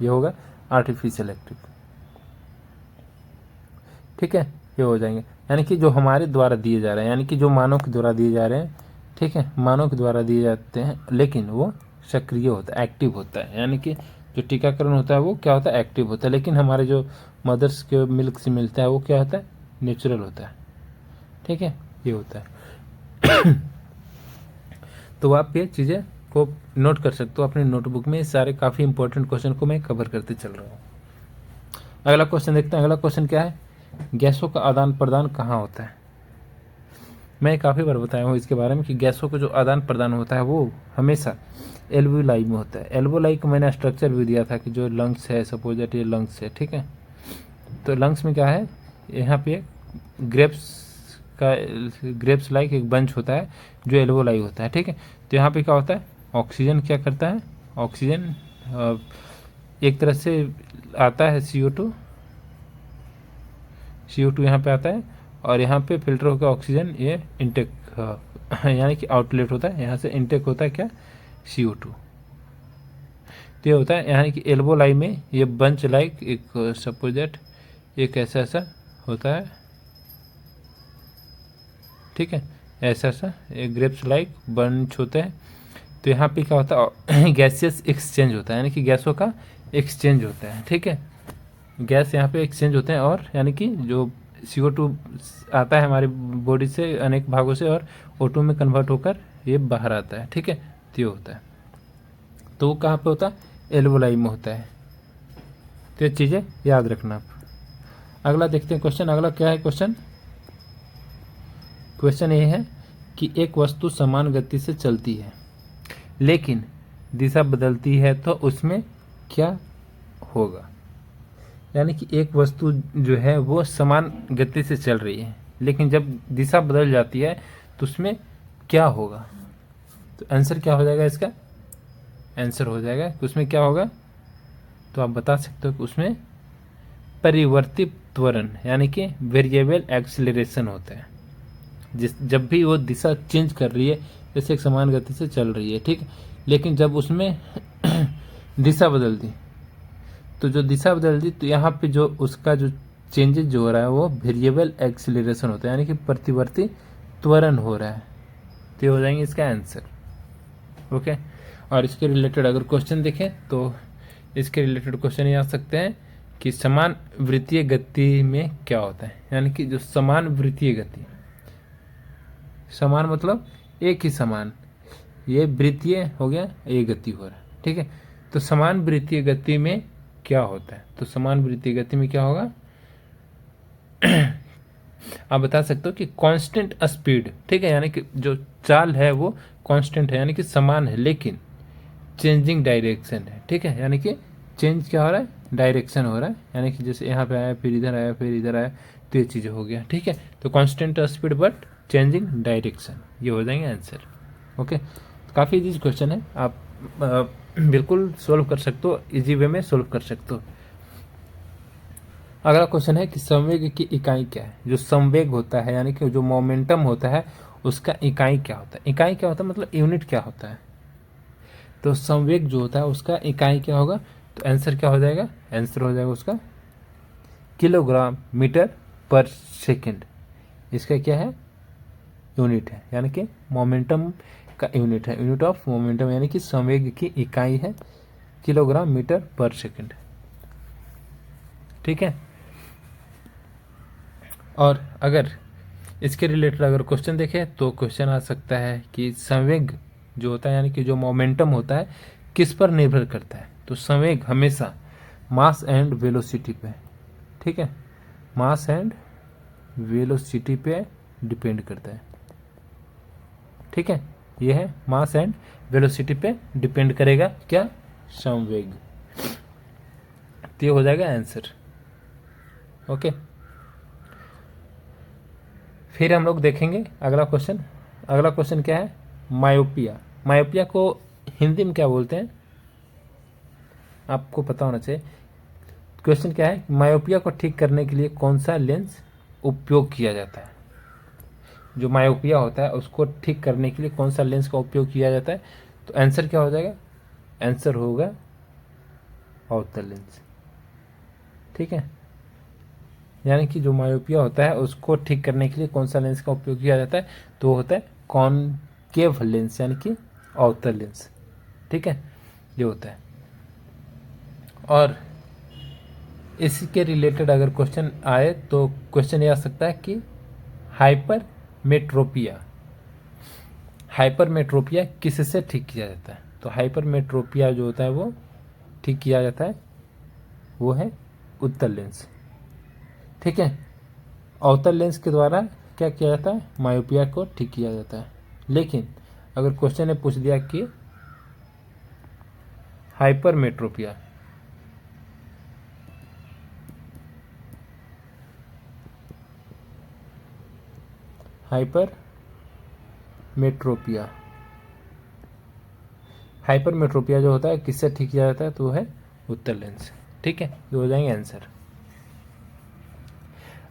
ये होगा आर्टिफिशियल एक्टिव। ठीक है, ये हो जाएंगे, यानी कि जो हमारे द्वारा दिए जा रहे हैं, यानी कि जो मानव के द्वारा दिए जा रहे हैं। ठीक है, मानव के द्वारा दिए जाते हैं, लेकिन वो सक्रिय होता है, एक्टिव होता है। यानी कि जो टीकाकरण होता है वो क्या होता है? एक्टिव होता है। लेकिन हमारे जो मदर्स के मिल्क से मिलता है वो क्या होता है? नेचुरल होता है। ठीक है, ये होता है। तो आप ये चीज़ें को नोट कर सकते हो अपने नोटबुक में। सारे काफ़ी इंपॉर्टेंट क्वेश्चन को मैं कवर करते चल रहा हूँ। अगला क्वेश्चन देखते हैं। अगला क्वेश्चन क्या है? गैसों का आदान प्रदान कहाँ होता है? मैं काफ़ी बार बताया हूँ इसके बारे में कि गैसों का जो आदान प्रदान होता है वो हमेशा एल्वोलाई में होता है। एल्वोलाई को मैंने स्ट्रक्चर भी दिया था कि जो लंग्स है, सपोज दैट ये लंग्स है। ठीक है, तो लंग्स में क्या है? यहाँ पे ग्रेप्स लाइक एक बंच होता है जो एल्वोलाई होता है। ठीक है, तो यहाँ पे क्या होता है? ऑक्सीजन क्या करता है? ऑक्सीजन एक तरह से आता है CO2 यहाँ पे आता है, और यहाँ पे फिल्टर होकर ऑक्सीजन ये इनटेक यानी कि आउटलेट होता है। यहाँ से इनटेक होता है क्या? CO2। तो ये होता है, यानी कि एल्वोलाई में ये बंच लाइक एक सपोज दैट एक ऐसा होता है। ठीक है, ऐसा एक ग्रेप्स लाइक बंच होता है। तो यहाँ पे क्या होता है? गैसियस एक्सचेंज होता है, यानी कि गैसों का एक्सचेंज होता है। ठीक है, गैस यहाँ पे एक्सचेंज होते हैं, और यानी कि जो CO2 आता है हमारी बॉडी से अनेक भागों से, और O2 में कन्वर्ट होकर ये बाहर आता है। ठीक है, तो ये होता है। तो वो कहाँ पे होता है? एल्वोलाई में होता है। तो ये चीज़ें याद रखना आप। अगला देखते हैं क्वेश्चन। अगला क्या है क्वेश्चन? क्वेश्चन ये है कि एक वस्तु समान गति से चलती है लेकिन दिशा बदलती है, तो उसमें क्या होगा? यानी कि एक वस्तु जो है वो समान गति से चल रही है, लेकिन जब दिशा बदल जाती है तो उसमें क्या होगा? तो आंसर क्या हो जाएगा इसका? आंसर हो जाएगा कि उसमें क्या होगा, तो आप बता सकते हो कि उसमें परिवर्तित त्वरण यानी कि वेरिएबल एक्सीलरेशन होता है। जब भी वो दिशा चेंज कर रही है, जैसे एक समान गति से चल रही है, ठीक, लेकिन जब उसमें दिशा बदल दी, तो जो दिशा बदल दी तो यहाँ पे जो उसका जो चेंजेस जो हो रहा है वो वेरिएबल एक्सीलरेशन होता है, यानी कि प्रतिवर्ती त्वरण हो रहा है। तो ये हो जाएंगे इसका आंसर। ओके, और इसके रिलेटेड अगर क्वेश्चन देखें तो इसके रिलेटेड क्वेश्चन ये आ सकते हैं कि समान वृत्तीय गति में क्या होता है, यानी कि जो समान वृत्तीय गति, समान मतलब एक ही समान, ये वृत्तीय हो गया, ये गति हो रहा है, ठीक है। तो समान वृत्तीय गति में क्या होता है? तो समान वृत्तीय गति में क्या होगा आप बता सकते हो कि कांस्टेंट स्पीड, ठीक है, यानी कि जो चाल है वो कांस्टेंट है, यानी कि समान है, लेकिन चेंजिंग डायरेक्शन है, ठीक है, यानी कि चेंज क्या हो रहा है? डायरेक्शन हो रहा है, यानी कि जैसे यहाँ पे आया, फिर इधर आया, फिर इधर आया, तो ये चीज़ हो गया, ठीक है। तो constant speed but changing direction, ये हो जाएंगे आंसर। ओके, काफ़ी इजी क्वेश्चन है, आप बिल्कुल सोल्व कर सकते हो, इजी वे में सोल्व कर सकते हो। अगला क्वेश्चन है कि संवेग की इकाई क्या है? जो संवेग होता है यानी कि जो मोमेंटम होता है उसका इकाई क्या होता है? इकाई क्या होता है मतलब यूनिट क्या होता है? तो संवेग जो होता है उसका इकाई क्या होगा? तो आंसर क्या हो जाएगा? आंसर हो जाएगा उसका किलोग्राम मीटर पर सेकेंड। इसका क्या है? यूनिट है, यानी कि मोमेंटम का यूनिट है, यूनिट ऑफ मोमेंटम, यानी कि संवेग की इकाई है किलोग्राम मीटर पर सेकेंड, ठीक है। और अगर इसके रिलेटेड अगर क्वेश्चन देखें तो क्वेश्चन आ सकता है कि संवेग जो होता है यानी कि जो मोमेंटम होता है किस पर निर्भर करता है? तो संवेग हमेशा मास एंड वेलोसिटी पे, ठीक है, मास एंड वेलोसिटी पे डिपेंड करता है, ठीक है। यह है मास एंड वेलोसिटी पे डिपेंड करेगा क्या? संवेग। तो ये हो जाएगा आंसर। ओके, फिर हम लोग देखेंगे अगला क्वेश्चन। अगला क्वेश्चन क्या है? मायोपिया। मायोपिया को हिंदी में क्या बोलते हैं? आपको पता होना चाहिए। क्वेश्चन क्या है? मायोपिया को ठीक करने के लिए कौन सा लेंस उपयोग किया जाता है? जो मायोपिया होता है उसको ठीक करने के लिए कौन सा लेंस का उपयोग किया जाता है? तो आंसर क्या हो जाएगा? आंसर होगा अवतल लेंस, ठीक है। यानी कि जो मायोपिया होता है उसको ठीक करने के लिए कौन सा लेंस का उपयोग किया जाता है? तो वो होता है कॉनकेव लेंस, यानी कि अवतल लेंस, ठीक है, ये होता है। और इसी के रिलेटेड अगर क्वेश्चन आए तो क्वेश्चन ये आ सकता है कि हाइपरमेट्रोपिया, हाइपरमेट्रोपिया किससे ठीक किया जाता है? तो हाइपरमेट्रोपिया जो होता है वो ठीक किया जाता है, वो है उत्तल लेंस, ठीक है। अवतल लेंस के द्वारा क्या किया जाता है? मायोपिया को ठीक किया जाता है। लेकिन अगर क्वेश्चन ने पूछ दिया कि हाइपरमेट्रोपिया, हाइपरमेट्रोपिया, हाइपरमेट्रोपिया जो होता है किससे ठीक किया जाता है? तो वो है उत्तल लेंस, ठीक है, ये हो जाएंगे आंसर।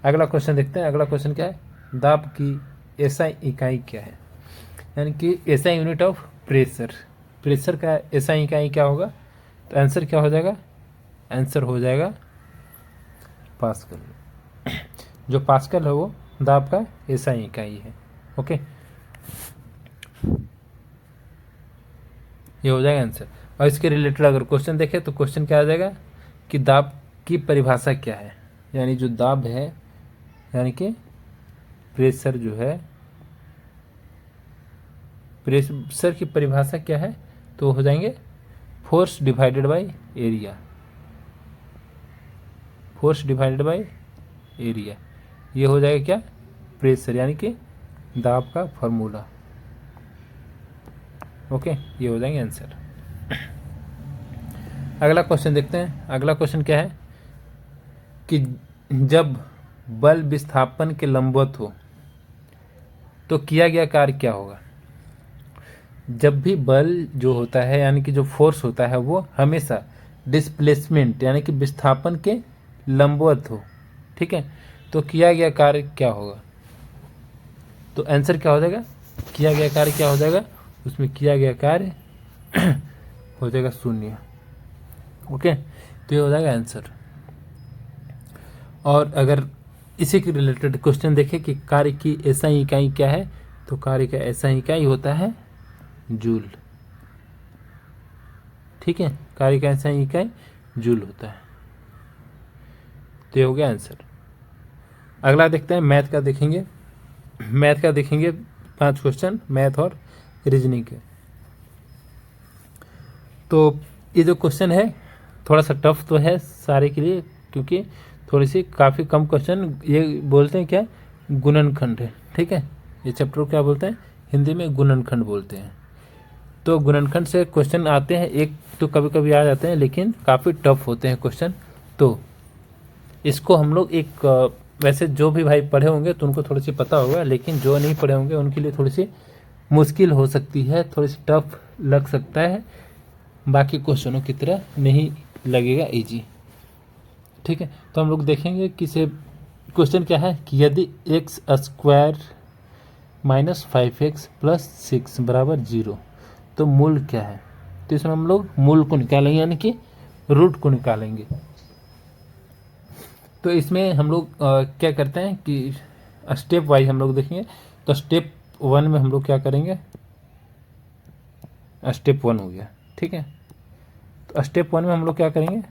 अगला क्वेश्चन देखते हैं। अगला क्वेश्चन क्या है? दाब की एसआई इकाई क्या है? यानी कि SI unit of pressure, pressure का एसआई इकाई क्या होगा? तो आंसर क्या हो जाएगा? आंसर हो जाएगा पास्कल। जो पास्कल है वो दाब का एसआई इकाई है। ओके, ये हो जाएगा आंसर। और इसके रिलेटेड अगर क्वेश्चन देखें तो क्वेश्चन क्या आ जाएगा कि दाब की परिभाषा क्या है? यानी जो दाब है यानी कि प्रेशर जो है, प्रेशर की परिभाषा क्या है? तो हो जाएंगे force divided by area, force divided by area, ये हो जाएगा क्या? प्रेशर, यानी कि दाब का फॉर्मूला। ओके, ये हो जाएंगे आंसर। अगला क्वेश्चन देखते हैं। अगला क्वेश्चन क्या है? कि जब बल विस्थापन के लंबवत हो तो किया गया कार्य क्या होगा। जब भी बल जो होता है यानी कि जो फोर्स होता है वो हमेशा डिस्प्लेसमेंट यानी कि विस्थापन के लंबवत हो, ठीक है, तो किया गया कार्य क्या होगा। तो आंसर क्या हो जाएगा, किया गया कार्य क्या हो जाएगा, उसमें किया गया कार्य हो जाएगा शून्य। ओके, तो ये हो जाएगा आंसर। और अगर इसी के रिलेटेड क्वेश्चन देखें कि कार्य की एसआई इकाई क्या है, तो कार्य का एसआई इकाई होता है जूल, ठीक है, कार्य का एसआई इकाई जूल होता है। तो ये हो गया आंसर। अगला देखते हैं, मैथ का देखेंगे। मैथ का देखेंगे 5 क्वेश्चन, मैथ और रीजनिंग के। तो ये जो क्वेश्चन है थोड़ा सा टफ तो है सारे के लिए, क्योंकि थोड़ी सी काफ़ी कम क्वेश्चन, ये बोलते हैं क्या, गुणनखंड है, ठीक है, ये चैप्टर को क्या बोलते हैं, हिंदी में गुणनखंड बोलते हैं। तो गुणनखंड से क्वेश्चन आते हैं, एक तो कभी कभी आ जाते हैं, लेकिन काफ़ी टफ होते हैं क्वेश्चन। तो इसको हम लोग एक वैसे जो भी भाई पढ़े होंगे तो उनको थोड़ी सी पता होगा, लेकिन जो नहीं पढ़े होंगे उनके लिए थोड़ी सी मुश्किल हो सकती है, थोड़ी सी टफ लग सकता है, बाकी क्वेश्चनों की तरह नहीं लगेगा इजी, ठीक है। तो हम लोग देखेंगे कि से क्वेश्चन क्या है कि यदि x square minus 5x plus 6 बराबर 0 तो मूल क्या है। तो इसमें हम लोग मूल को निकालेंगे यानी कि रूट को निकालेंगे। तो इसमें हम लोग क्या करते हैं कि स्टेप वाइज हम लोग देखेंगे। तो स्टेप 1 में हम लोग क्या करेंगे, स्टेप 1 हो गया, ठीक है। तो स्टेप 1 में हम लोग क्या करेंगे,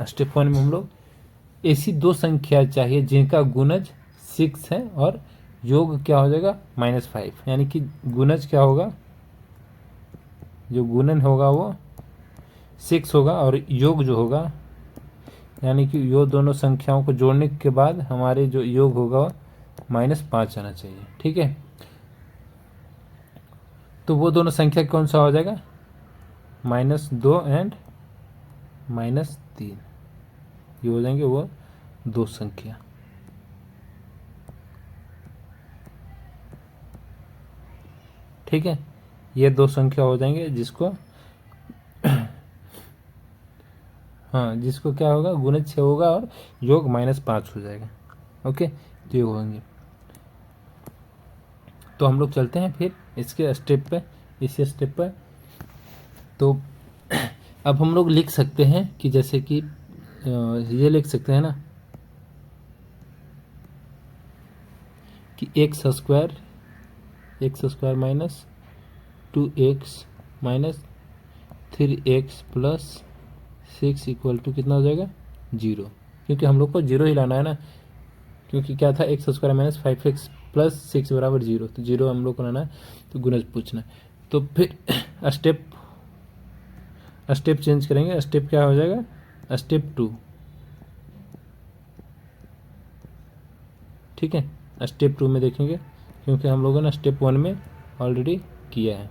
स्टेप 1 में हम लोग ऐसी 2 संख्या चाहिए जिनका गुणज 6 है और योग क्या हो जाएगा -5, यानी कि गुणज क्या होगा, जो गुणन होगा वो 6 होगा और योग जो होगा यानी कि यो दोनों संख्याओं को जोड़ने के बाद हमारे जो योग होगा -5 आना चाहिए, ठीक है। तो वो दोनों संख्या कौन सा हो जाएगा, -2 एंड -3, ये हो जाएंगे वो 2 संख्या, ठीक है। ये 2 संख्या हो जाएंगे जिसको हाँ, जिसको क्या होगा गुणज 6 होगा और योग -5 हो जाएगा, ओके। तो ये होंगे। तो हम लोग चलते हैं फिर इसके स्टेप पे, इसी स्टेप पर। तो अब हम लोग लिख सकते हैं कि जैसे कि ये लिख सकते हैं ना कि X square minus 2x minus 3x plus 6 equal to कितना हो जाएगा 0, क्योंकि हम लोग को 0 ही लाना है ना, क्योंकि क्या था x square minus 5x plus 6 बराबर 0, तो 0 हम लोग को लाना है, तो गुणज पूछना है। तो फिर स्टेप चेंज करेंगे, स्टेप क्या हो जाएगा, स्टेप 2, ठीक है। स्टेप 2 में देखेंगे क्योंकि हम लोगों ने स्टेप 1 में ऑलरेडी किया है,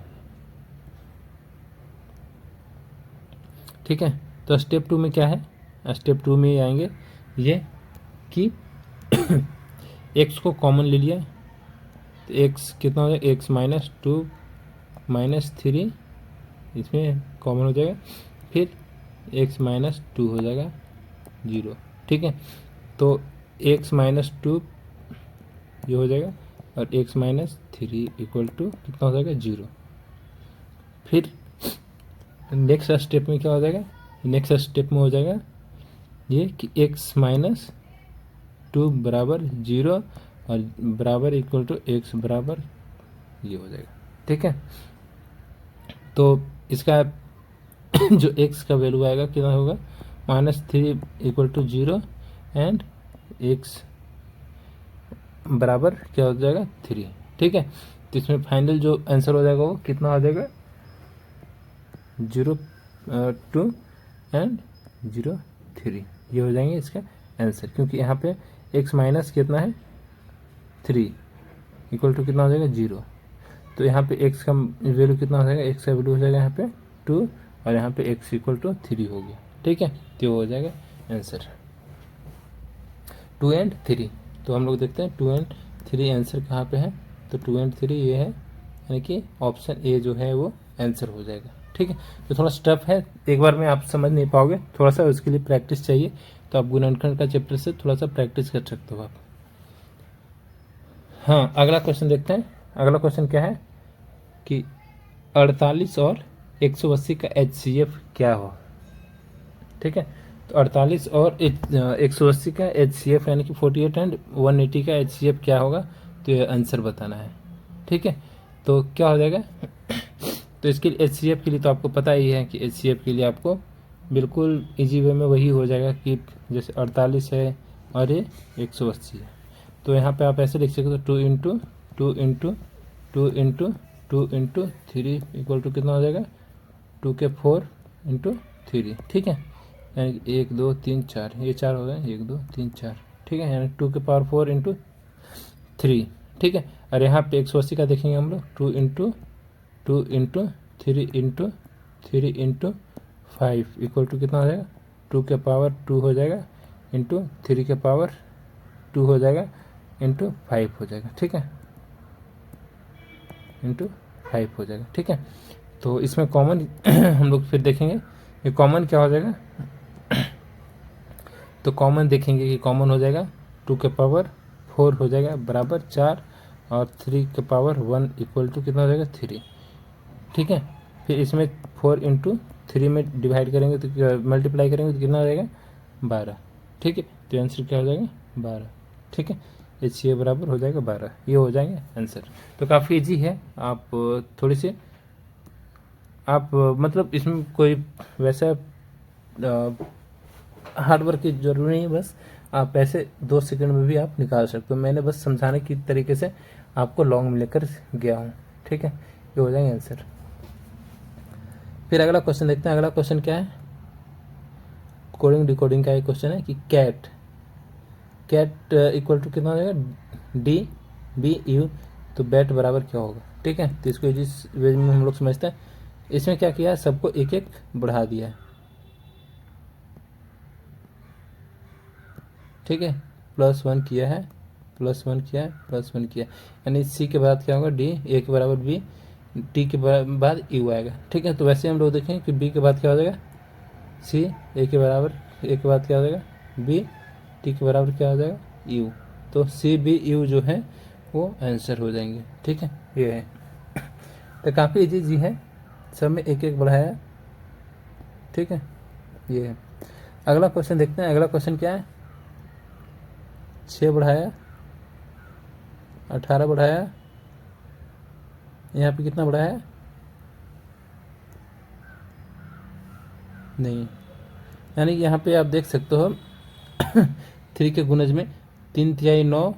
ठीक है। तो स्टेप 2 में क्या है, स्टेप 2 में आएंगे ये कि x को कॉमन ले लिया, तो x कितना हो जाएगा, x -2 -3 इसमें कॉमन हो जाएगा, फिर x -2 हो जाएगा 0, ठीक है। तो x -2 ये हो जाएगा और x -3 इक्वल टू कितना हो जाएगा 0। फिर नेक्स्ट स्टेप में क्या हो जाएगा, नेक्स्ट स्टेप में हो जाएगा ये कि x -2 बराबर 0 और बराबर इक्वल टू x बराबर ये हो जाएगा, ठीक है। तो इसका जो x का वैल्यू आएगा कितना होगा, -3 इक्वल टू 0 एंड x बराबर क्या हो जाएगा 3, ठीक है। तो इसमें फाइनल जो आंसर हो जाएगा वो कितना हो जाएगा 0.2 एंड 0.3, ये हो जाएंगे इसका आंसर, क्योंकि यहाँ पे x माइनस कितना है 3 इक्वल टू कितना हो जाएगा 0, तो यहाँ पे x का वैल्यू कितना हो जाएगा, x का वैल्यू हो जाएगा यहाँ पे 2 और यहाँ पे x इक्वल टू 3 हो गया, ठीक है। तो हो जाएगा आंसर। 2 एंड 3। तो हम लोग देखते हैं 2 एंड 3 आंसर कहाँ पे है, तो 2 एंड 3 ये है, यानी कि ऑप्शन ए जो है वो आंसर हो जाएगा। ठीक है, तो थोड़ा स्टफ है, एक बार में आप समझ नहीं पाओगे, थोड़ा सा उसके लिए प्रैक्टिस चाहिए। तो आप गुणनखंड का चैप्टर से थोड़ा सा प्रैक्टिस कर सकते हो आप। हाँ, अगला क्वेश्चन देखते हैं। अगला क्वेश्चन क्या है कि 48 और 180 का HCF क्या हो। ठीक है, तो 48 और 180 का HCF यानी कि 48 एंड 180 का HCF क्या होगा, तो ये आंसर बताना है। ठीक है, तो क्या हो जाएगा तो इसके लिए HCF के लिए तो आपको पता ही है कि HCF के लिए आपको बिल्कुल इजी वे में वही हो जाएगा कि जैसे 48 है और ये 180 है, तो यहाँ पे आप ऐसे लिख सकते हो 2 into 2 into 2 into 2 into 3 equal to कितना हो जाएगा 2 के 4 इंटू 3। ठीक है, यानी 1 2 3 4, ये 4 हो गए, 1 2 3 4। ठीक है, यानी 2 के पावर 4 इंटू 3। ठीक है, और यहाँ पे 180 का देखेंगे हम लोग 2 into 2 into 3 into 3 into 5 equal to कितना हो जाएगा 2 के पावर 2 हो जाएगा इंटू 3 के पावर 2 हो जाएगा इंटू 5 हो जाएगा। ठीक है, इंटू 5 हो जाएगा। ठीक है, तो इसमें कॉमन हम लोग फिर देखेंगे ये कॉमन क्या हो जाएगा, तो कॉमन देखेंगे कि कॉमन हो जाएगा 2 के पावर 4 हो जाएगा बराबर 4 और 3 के पावर 1 इक्वल टू कितना हो जाएगा 3। ठीक है, फिर इसमें 4 इंटू 3 में डिवाइड करेंगे तो मल्टीप्लाई करेंगे तो कितना हो जाएगा 12। ठीक है, तो आंसर क्या हो जाएगा 12। ठीक है, HCF बराबर हो जाएगा 12, ये हो जाएंगे आंसर। तो काफ़ी इजी है, आप थोड़ी सी आप मतलब इसमें कोई वैसा हार्ड वर्क की जरूरी नहीं है, बस आप ऐसे 2 सेकंड में भी आप निकाल सकते हो। मैंने बस समझाने की तरीके से आपको लॉन्ग में लेकर गया हूँ। ठीक है, ये हो जाएंगे आंसर। फिर अगला क्वेश्चन देखते हैं। अगला क्वेश्चन क्या है, कोडिंग डिकोडिंग का एक क्वेश्चन है कि कैट इक्वल टू कितना हो जाएगा DBU, तो बैट बराबर क्या होगा। ठीक है, तो इसको जिस वे में हम लोग समझते हैं, इसमें क्या किया है सबको एक एक बढ़ा दिया है। ठीक है, +1 किया है, +1 किया है, +1 किया, यानी C के बाद क्या होगा D, A के बराबर B, T के बाद U आएगा। ठीक है, तो वैसे हम लोग देखें कि B के बाद क्या हो जाएगा C, A के बराबर A के बाद क्या हो जाएगा B, T के बराबर क्या हो जाएगा U, तो CBU जो है वो आंसर हो जाएंगे। ठीक है, ये है, तो काफ़ी इजी है, सब में एक एक बढ़ाया। ठीक है, ये है। अगला क्वेश्चन देखते हैं। अगला क्वेश्चन क्या है, 6 बढ़ाया 18 बढ़ाया, यहाँ पे कितना बढ़ाया नहीं, यानी कि यहाँ पे आप देख सकते हो 3 के गुणज में 3 तिहाई 9,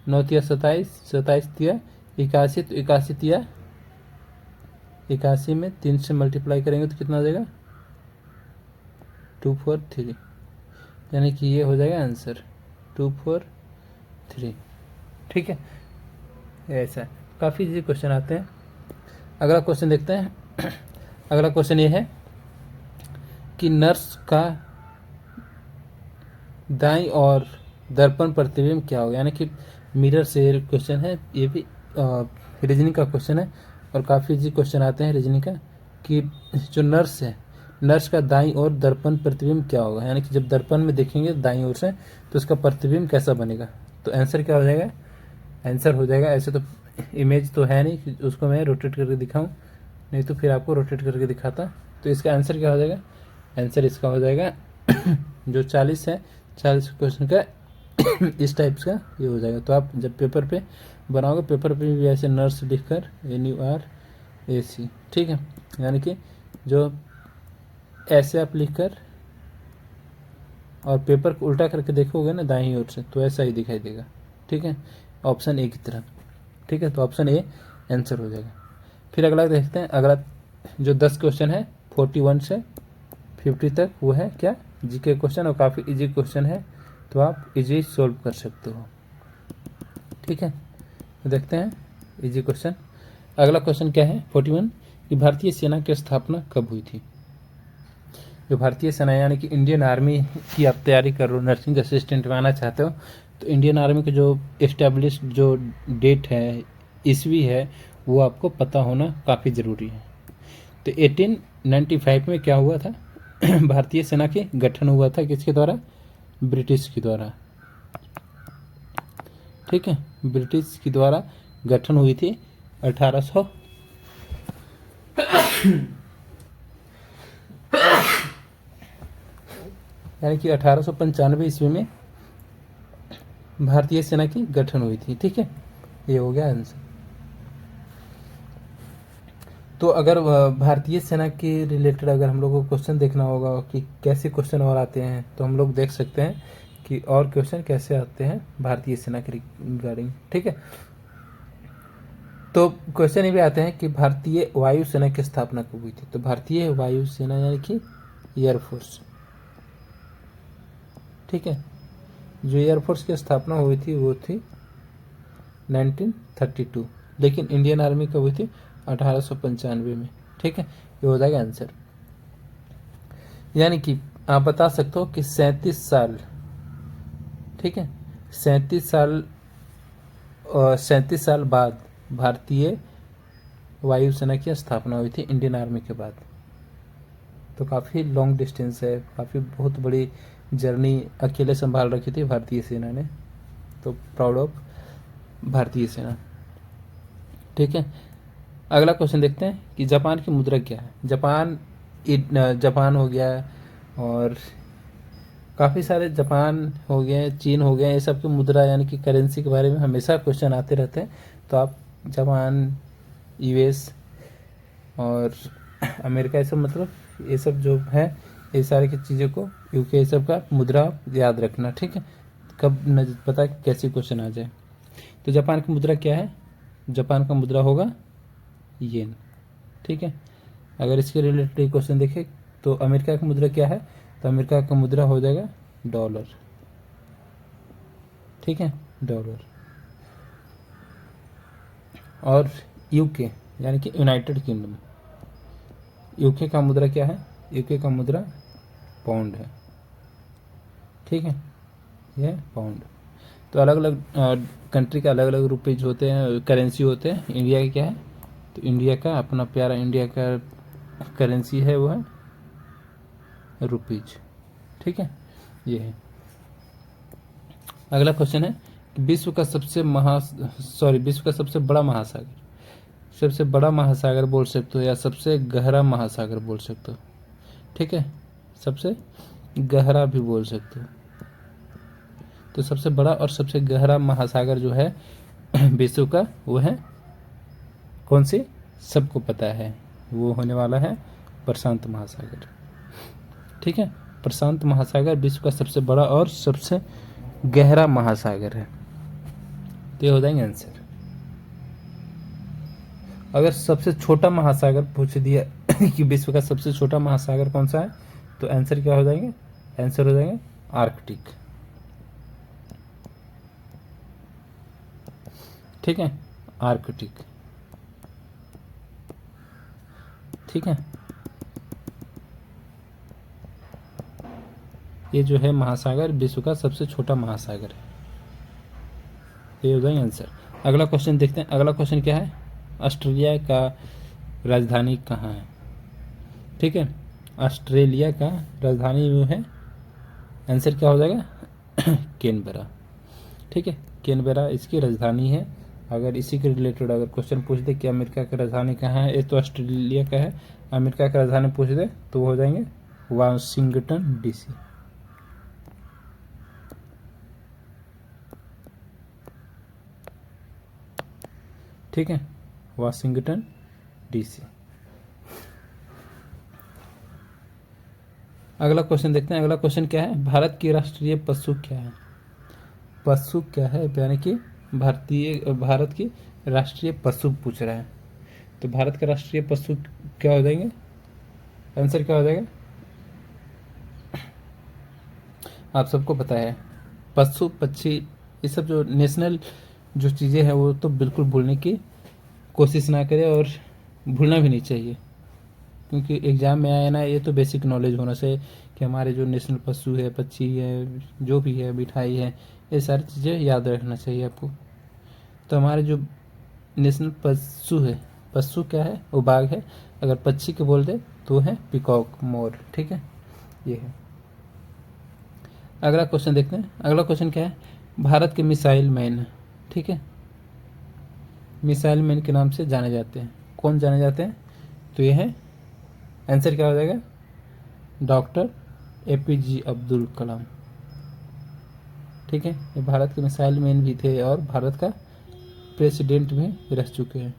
9 तिया 27, 27 तिया 81, तो 81 तिया 81 में 3 से मल्टीप्लाई करेंगे तो कितना हो जाएगा 243, यानी कि ये हो जाएगा आंसर 243। ठीक है, ऐसा काफ़ी इजी क्वेश्चन आते हैं। अगला क्वेश्चन देखते हैं। अगला क्वेश्चन ये है कि नर्स का दाईं और दर्पण प्रतिबिंब क्या होगा, यानी कि मिरर से क्वेश्चन है, ये भी रीजनिंग का क्वेश्चन है और काफ़ी इजी क्वेश्चन आते हैं रीजनिंग का कि जो नर्स है, नर्स का दाईं ओर दर्पण प्रतिबिंब क्या होगा, यानी कि जब दर्पण में देखेंगे दाईं ओर से तो उसका प्रतिबिंब कैसा बनेगा। तो आंसर क्या हो जाएगा, आंसर हो जाएगा, ऐसे तो इमेज तो है नहीं कि उसको मैं रोटेट करके दिखाऊं, नहीं तो फिर आपको रोटेट करके दिखाता। तो इसका आंसर क्या हो जाएगा, आंसर इसका हो जाएगा जो 40 है, 40 क्वेश्चन का इस टाइप्स का ये हो जाएगा। तो आप जब पेपर पे बनाओगे, पेपर पे भी ऐसे नर्स लिखकर NURAC, ठीक है, यानी कि जो ऐसे आप लिखकर और पेपर को उल्टा करके देखोगे ना दाईं ओर से, तो ऐसा ही दिखाई देगा। ठीक है, ऑप्शन ए की तरह। ठीक है, तो ऑप्शन ए आंसर हो जाएगा। फिर अगला देखते हैं। अगला जो 10 क्वेश्चन है 41 से 50 तक, वो है क्या जीके क्वेश्चन, और काफ़ी इजी क्वेश्चन है, तो आप इजी सोल्व कर सकते हो। ठीक है, तो देखते हैं इजी क्वेश्चन। अगला क्वेश्चन क्या है 41 कि भारतीय सेना की स्थापना कब हुई थी। जो भारतीय सेना यानी कि इंडियन आर्मी की आप तैयारी कर रहे हो, नर्सिंग असिस्टेंट बनना चाहते हो, तो इंडियन आर्मी का जो एस्टेब्लिश जो डेट है, ईस्वी है, वो आपको पता होना काफ़ी ज़रूरी है। तो 1895 में क्या हुआ था भारतीय सेना के गठन हुआ था, किसके द्वारा? ब्रिटिश के द्वारा। ठीक है, ब्रिटिश के द्वारा गठन हुई थी 1800 यानी कि 1895 ईस्वी में भारतीय सेना की गठन हुई थी। ठीक है, ये हो गया आंसर। तो अगर भारतीय सेना के रिलेटेड अगर हम लोग को क्वेश्चन देखना होगा कि कैसे क्वेश्चन और आते हैं, तो हम लोग देख सकते हैं कि और क्वेश्चन कैसे आते हैं भारतीय सेना के रिगार्डिंग। ठीक है, तो क्वेश्चन ये भी आते हैं कि भारतीय वायुसेना की स्थापना कब हुई थी। तो भारतीय वायुसेना यानी कि एयरफोर्स। ठीक है, जो एयरफोर्स की स्थापना हुई थी वो थी 1932, लेकिन इंडियन आर्मी कब हुई थी? 1895 में। ठीक है, ये हो जाएगा आंसर। यानी कि आप बता सकते हो कि 37 साल, ठीक है, 37 साल बाद भारतीय वायुसेना की स्थापना हुई थी इंडियन आर्मी के बाद। तो काफ़ी लॉन्ग डिस्टेंस है, काफ़ी बहुत बड़ी जर्नी अकेले संभाल रखी थी भारतीय सेना ने। तो प्राउड ऑफ भारतीय सेना। ठीक है, अगला क्वेश्चन देखते हैं कि जापान की मुद्रा क्या है। जापान हो गया, और काफ़ी सारे जापान हो गए, चीन हो गए, ये सब की मुद्रा यानी कि करेंसी के बारे में हमेशा क्वेश्चन आते रहते हैं। तो आप जापान, यूएस और अमेरिका, ये सब मतलब ये सब जो है, ये सारी की चीज़ों को, यूके, ये सब का मुद्रा याद रखना। ठीक है, कब न पता कैसे क्वेश्चन आ जाए। तो जापान की मुद्रा क्या है? जापान का मुद्रा होगा येन। ठीक है, अगर इसके रिलेटेड क्वेश्चन देखें तो अमेरिका की मुद्रा क्या है? तो अमेरिका का मुद्रा हो जाएगा डॉलर। ठीक है, डॉलर। और यूके यानी कि यूनाइटेड किंगडम, यूके का मुद्रा क्या है? यूके का मुद्रा पाउंड है। ठीक है, यह पाउंड। तो अलग अलग कंट्री के अलग अलग रुपीज होते हैं, करेंसी होते हैं। इंडिया का क्या है? तो इंडिया का अपना प्यारा इंडिया का करेंसी है, वो है रुपीज। ठीक है, ये है। अगला क्वेश्चन है कि विश्व का सबसे बड़ा महासागर, सबसे बड़ा महासागर बोल सकते हो या सबसे गहरा महासागर बोल सकते हो। ठीक है, सबसे गहरा भी बोल सकते हो। तो सबसे बड़ा और सबसे गहरा महासागर जो है विश्व का, वो है कौन से? सबको पता है, वो होने वाला है प्रशांत महासागर। ठीक है, प्रशांत महासागर विश्व का सबसे बड़ा और सबसे गहरा महासागर है। तो ये हो जाएंगे आंसर। अगर सबसे छोटा महासागर पूछ दिया कि विश्व का सबसे छोटा महासागर कौन सा है, तो आंसर क्या हो जाएंगे? आंसर हो जाएंगे आर्कटिक। ठीक है, आर्कटिक। ठीक है, ये जो है महासागर विश्व का सबसे छोटा महासागर है। ये हो जाएंगे आंसर। अगला क्वेश्चन देखते हैं। अगला क्वेश्चन क्या है? ऑस्ट्रेलिया का राजधानी कहाँ है? ठीक है, ऑस्ट्रेलिया का राजधानी वो है, आंसर क्या हो जाएगा? कैनबरा। ठीक है, कैनबरा इसकी राजधानी है। अगर इसी के रिलेटेड अगर क्वेश्चन पूछ दे कि अमेरिका की राजधानी कहाँ है, ये तो ऑस्ट्रेलिया का है, अमेरिका की राजधानी पूछ दे तो वो हो जाएंगे वाशिंगटन डीसी। ठीक है, वाशिंगटन डीसी। अगला क्वेश्चन देखते हैं। अगला क्वेश्चन क्या है? भारत की राष्ट्रीय पशु क्या है? पशु क्या है यानी कि भारत की राष्ट्रीय पशु पूछ रहा है। तो भारत का राष्ट्रीय पशु क्या हो जाएंगे? आंसर क्या हो जाएगा? आप सबको पता है, पशु पक्षी ये सब जो नेशनल जो चीज़ें हैं वो तो बिल्कुल भूलने की कोशिश ना करें, और भूलना भी नहीं चाहिए। क्योंकि एग्ज़ाम में आया ना, ये तो बेसिक नॉलेज होना चाहिए कि हमारे जो नेशनल पशु है, पक्षी है, जो भी है, मिठाई है, ये सारी चीज़ें याद रखना चाहिए आपको। तो हमारे जो नेशनल पशु है, पशु क्या है, वो बाघ है। अगर पक्षी के बोल दे तो है पिकॉक, मोर। ठीक है, ये है। अगला क्वेश्चन देखते हैं। अगला क्वेश्चन क्या है, भारत के मिसाइल मैन। ठीक है, मिसाइल मैन के नाम से जाने जाते हैं। कौन जाने जाते हैं? तो ये है, आंसर क्या हो जाएगा, डॉक्टर APJ अब्दुल कलाम। ठीक है, ये भारत के मिसाइल मैन भी थे और भारत का प्रेसिडेंट भी रह चुके हैं।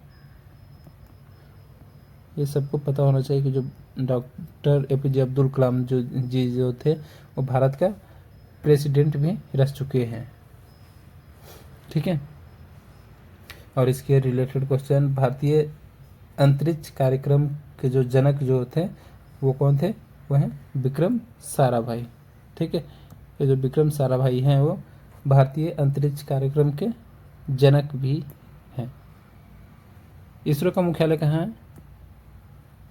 ये सबको पता होना चाहिए कि जो डॉक्टर APJ अब्दुल कलाम जो थे, वो भारत का प्रेसिडेंट भी रह चुके हैं। ठीक है, और इसके रिलेटेड क्वेश्चन, भारतीय अंतरिक्ष कार्यक्रम के जो जनक जो थे वो कौन थे? वो हैं विक्रम साराभाई। ठीक है, ये जो विक्रम साराभाई हैं वो भारतीय अंतरिक्ष कार्यक्रम के जनक भी हैं। इसरो का मुख्यालय कहाँ है?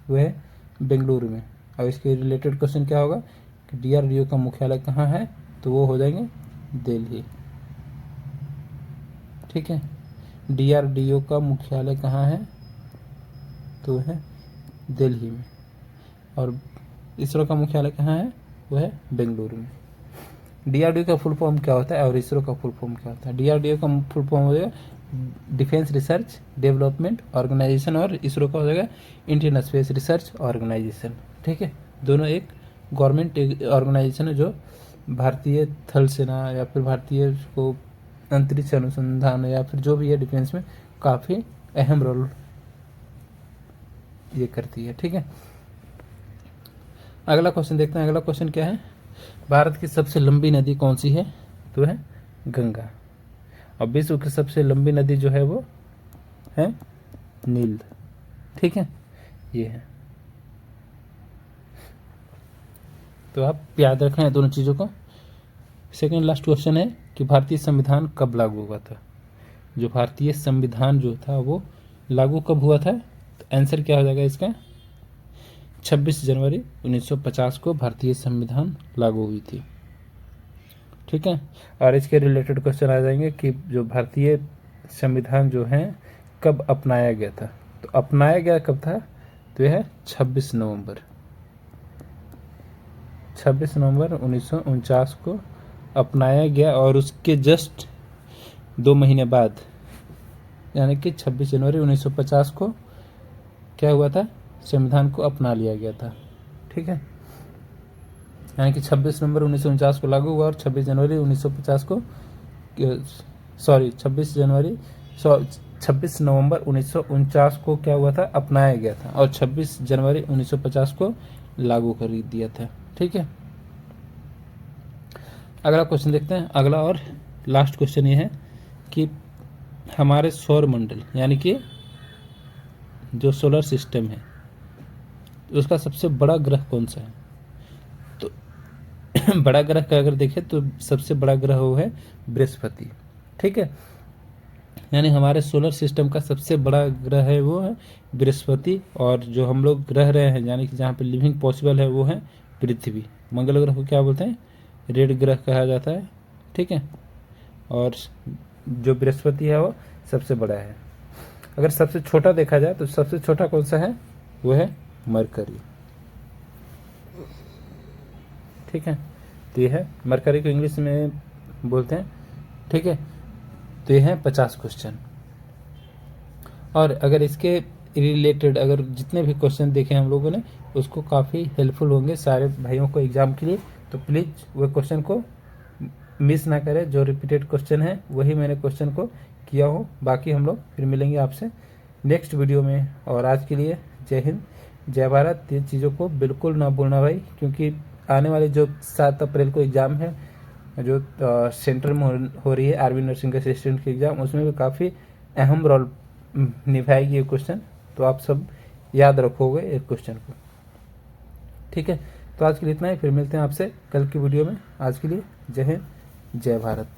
वो है बेंगलुरु में। और इसके रिलेटेड क्वेश्चन क्या होगा कि DRDO का मुख्यालय कहाँ है? तो वो हो जाएंगे दिल्ली। ठीक है, DRDO का मुख्यालय कहाँ है? तो है दिल्ली में। और इसरो का मुख्यालय कहाँ है? वो है बेंगलुरु में। DRDO का फुल फॉर्म क्या होता है और इसरो का फुल फॉर्म क्या होता है? DRDO का फुल फॉर्म हो जाएगा डिफेंस रिसर्च डेवलपमेंट ऑर्गेनाइजेशन, और इसरो का हो जाएगा इंडियन स्पेस रिसर्च ऑर्गेनाइजेशन। ठीक है, दोनों एक गवर्नमेंट ऑर्गेनाइजेशन है जो भारतीय थल सेना या फिर भारतीय को अंतरिक्ष अनुसंधान या फिर जो भी है डिफेंस में काफ़ी अहम रोल ये करती है। ठीक है, अगला क्वेश्चन देखते हैं। अगला क्वेश्चन क्या है, भारत की सबसे लंबी नदी कौन सी है? तो है गंगा। और विश्व की सबसे लंबी नदी जो है वो है नील। ठीक है, ये है। तो आप याद रखें दोनों चीज़ों को। सेकेंड लास्ट क्वेश्चन है कि भारतीय संविधान कब लागू हुआ था? जो भारतीय संविधान जो था वो लागू कब हुआ था? तो आंसर क्या हो जाएगा इसका, 26 जनवरी 1950 को भारतीय संविधान लागू हुई थी। ठीक है, और इसके रिलेटेड क्वेश्चन आ जाएंगे कि जो भारतीय संविधान जो है कब अपनाया गया था? तो अपनाया गया कब था? तो यह है 26 नवंबर 1949 को अपनाया गया। और उसके जस्ट 2 महीने बाद यानी कि 26 जनवरी 1950 को क्या हुआ था, संविधान को अपना लिया गया था। ठीक है, यानी कि 26 नवंबर 1949 को लागू हुआ और 26 जनवरी 1950 को 26 नवंबर 1949 को क्या हुआ था, अपनाया गया था, और 26 जनवरी 1950 को लागू कर दिया था। ठीक है, अगला क्वेश्चन देखते हैं। अगला और लास्ट क्वेश्चन ये है कि हमारे सौर मंडल यानी कि जो सोलर सिस्टम है उसका सबसे बड़ा ग्रह कौन सा है? तो बड़ा ग्रह का अगर देखें तो सबसे बड़ा ग्रह वो है बृहस्पति। ठीक है, यानी हमारे सोलर सिस्टम का सबसे बड़ा ग्रह है वो है बृहस्पति, और जो हम लोग रह रहे हैं यानी कि जहाँ पे लिविंग पॉसिबल है वो है पृथ्वी। मंगल ग्रह को क्या बोलते हैं, रेड ग्रह कहा जाता है। ठीक है, और जो बृहस्पति है वो सबसे बड़ा है। अगर सबसे छोटा देखा जाए तो सबसे छोटा कौन सा है, वो है मरकरी। ठीक है, तो ये है मरकरी को इंग्लिश में बोलते हैं। ठीक है, तो ये है 50 क्वेश्चन। और अगर इसके रिलेटेड अगर जितने भी क्वेश्चन देखे हम लोगों ने उसको काफ़ी हेल्पफुल होंगे सारे भाइयों को एग्ज़ाम के लिए। तो प्लीज़ वो क्वेश्चन को मिस ना करें, जो रिपीटेड क्वेश्चन है वही मैंने क्वेश्चन को किया हो। बाकी हम लोग फिर मिलेंगे आपसे नेक्स्ट वीडियो में। और आज के लिए जय हिंद, जय भारत। ये चीज़ों को बिल्कुल ना भूलना भाई, क्योंकि आने वाले जो 7 अप्रैल को एग्ज़ाम है जो सेंटर में हो रही है आर्मी नर्सिंग असिस्टेंट की एग्ज़ाम, उसमें भी काफ़ी अहम रोल निभाएगी ये क्वेश्चन। तो आप सब याद रखोगे एक क्वेश्चन को। ठीक है, तो आज के लिए इतना ही, फिर मिलते हैं आपसे कल की वीडियो में। आज के लिए जय हिंद, जय भारत।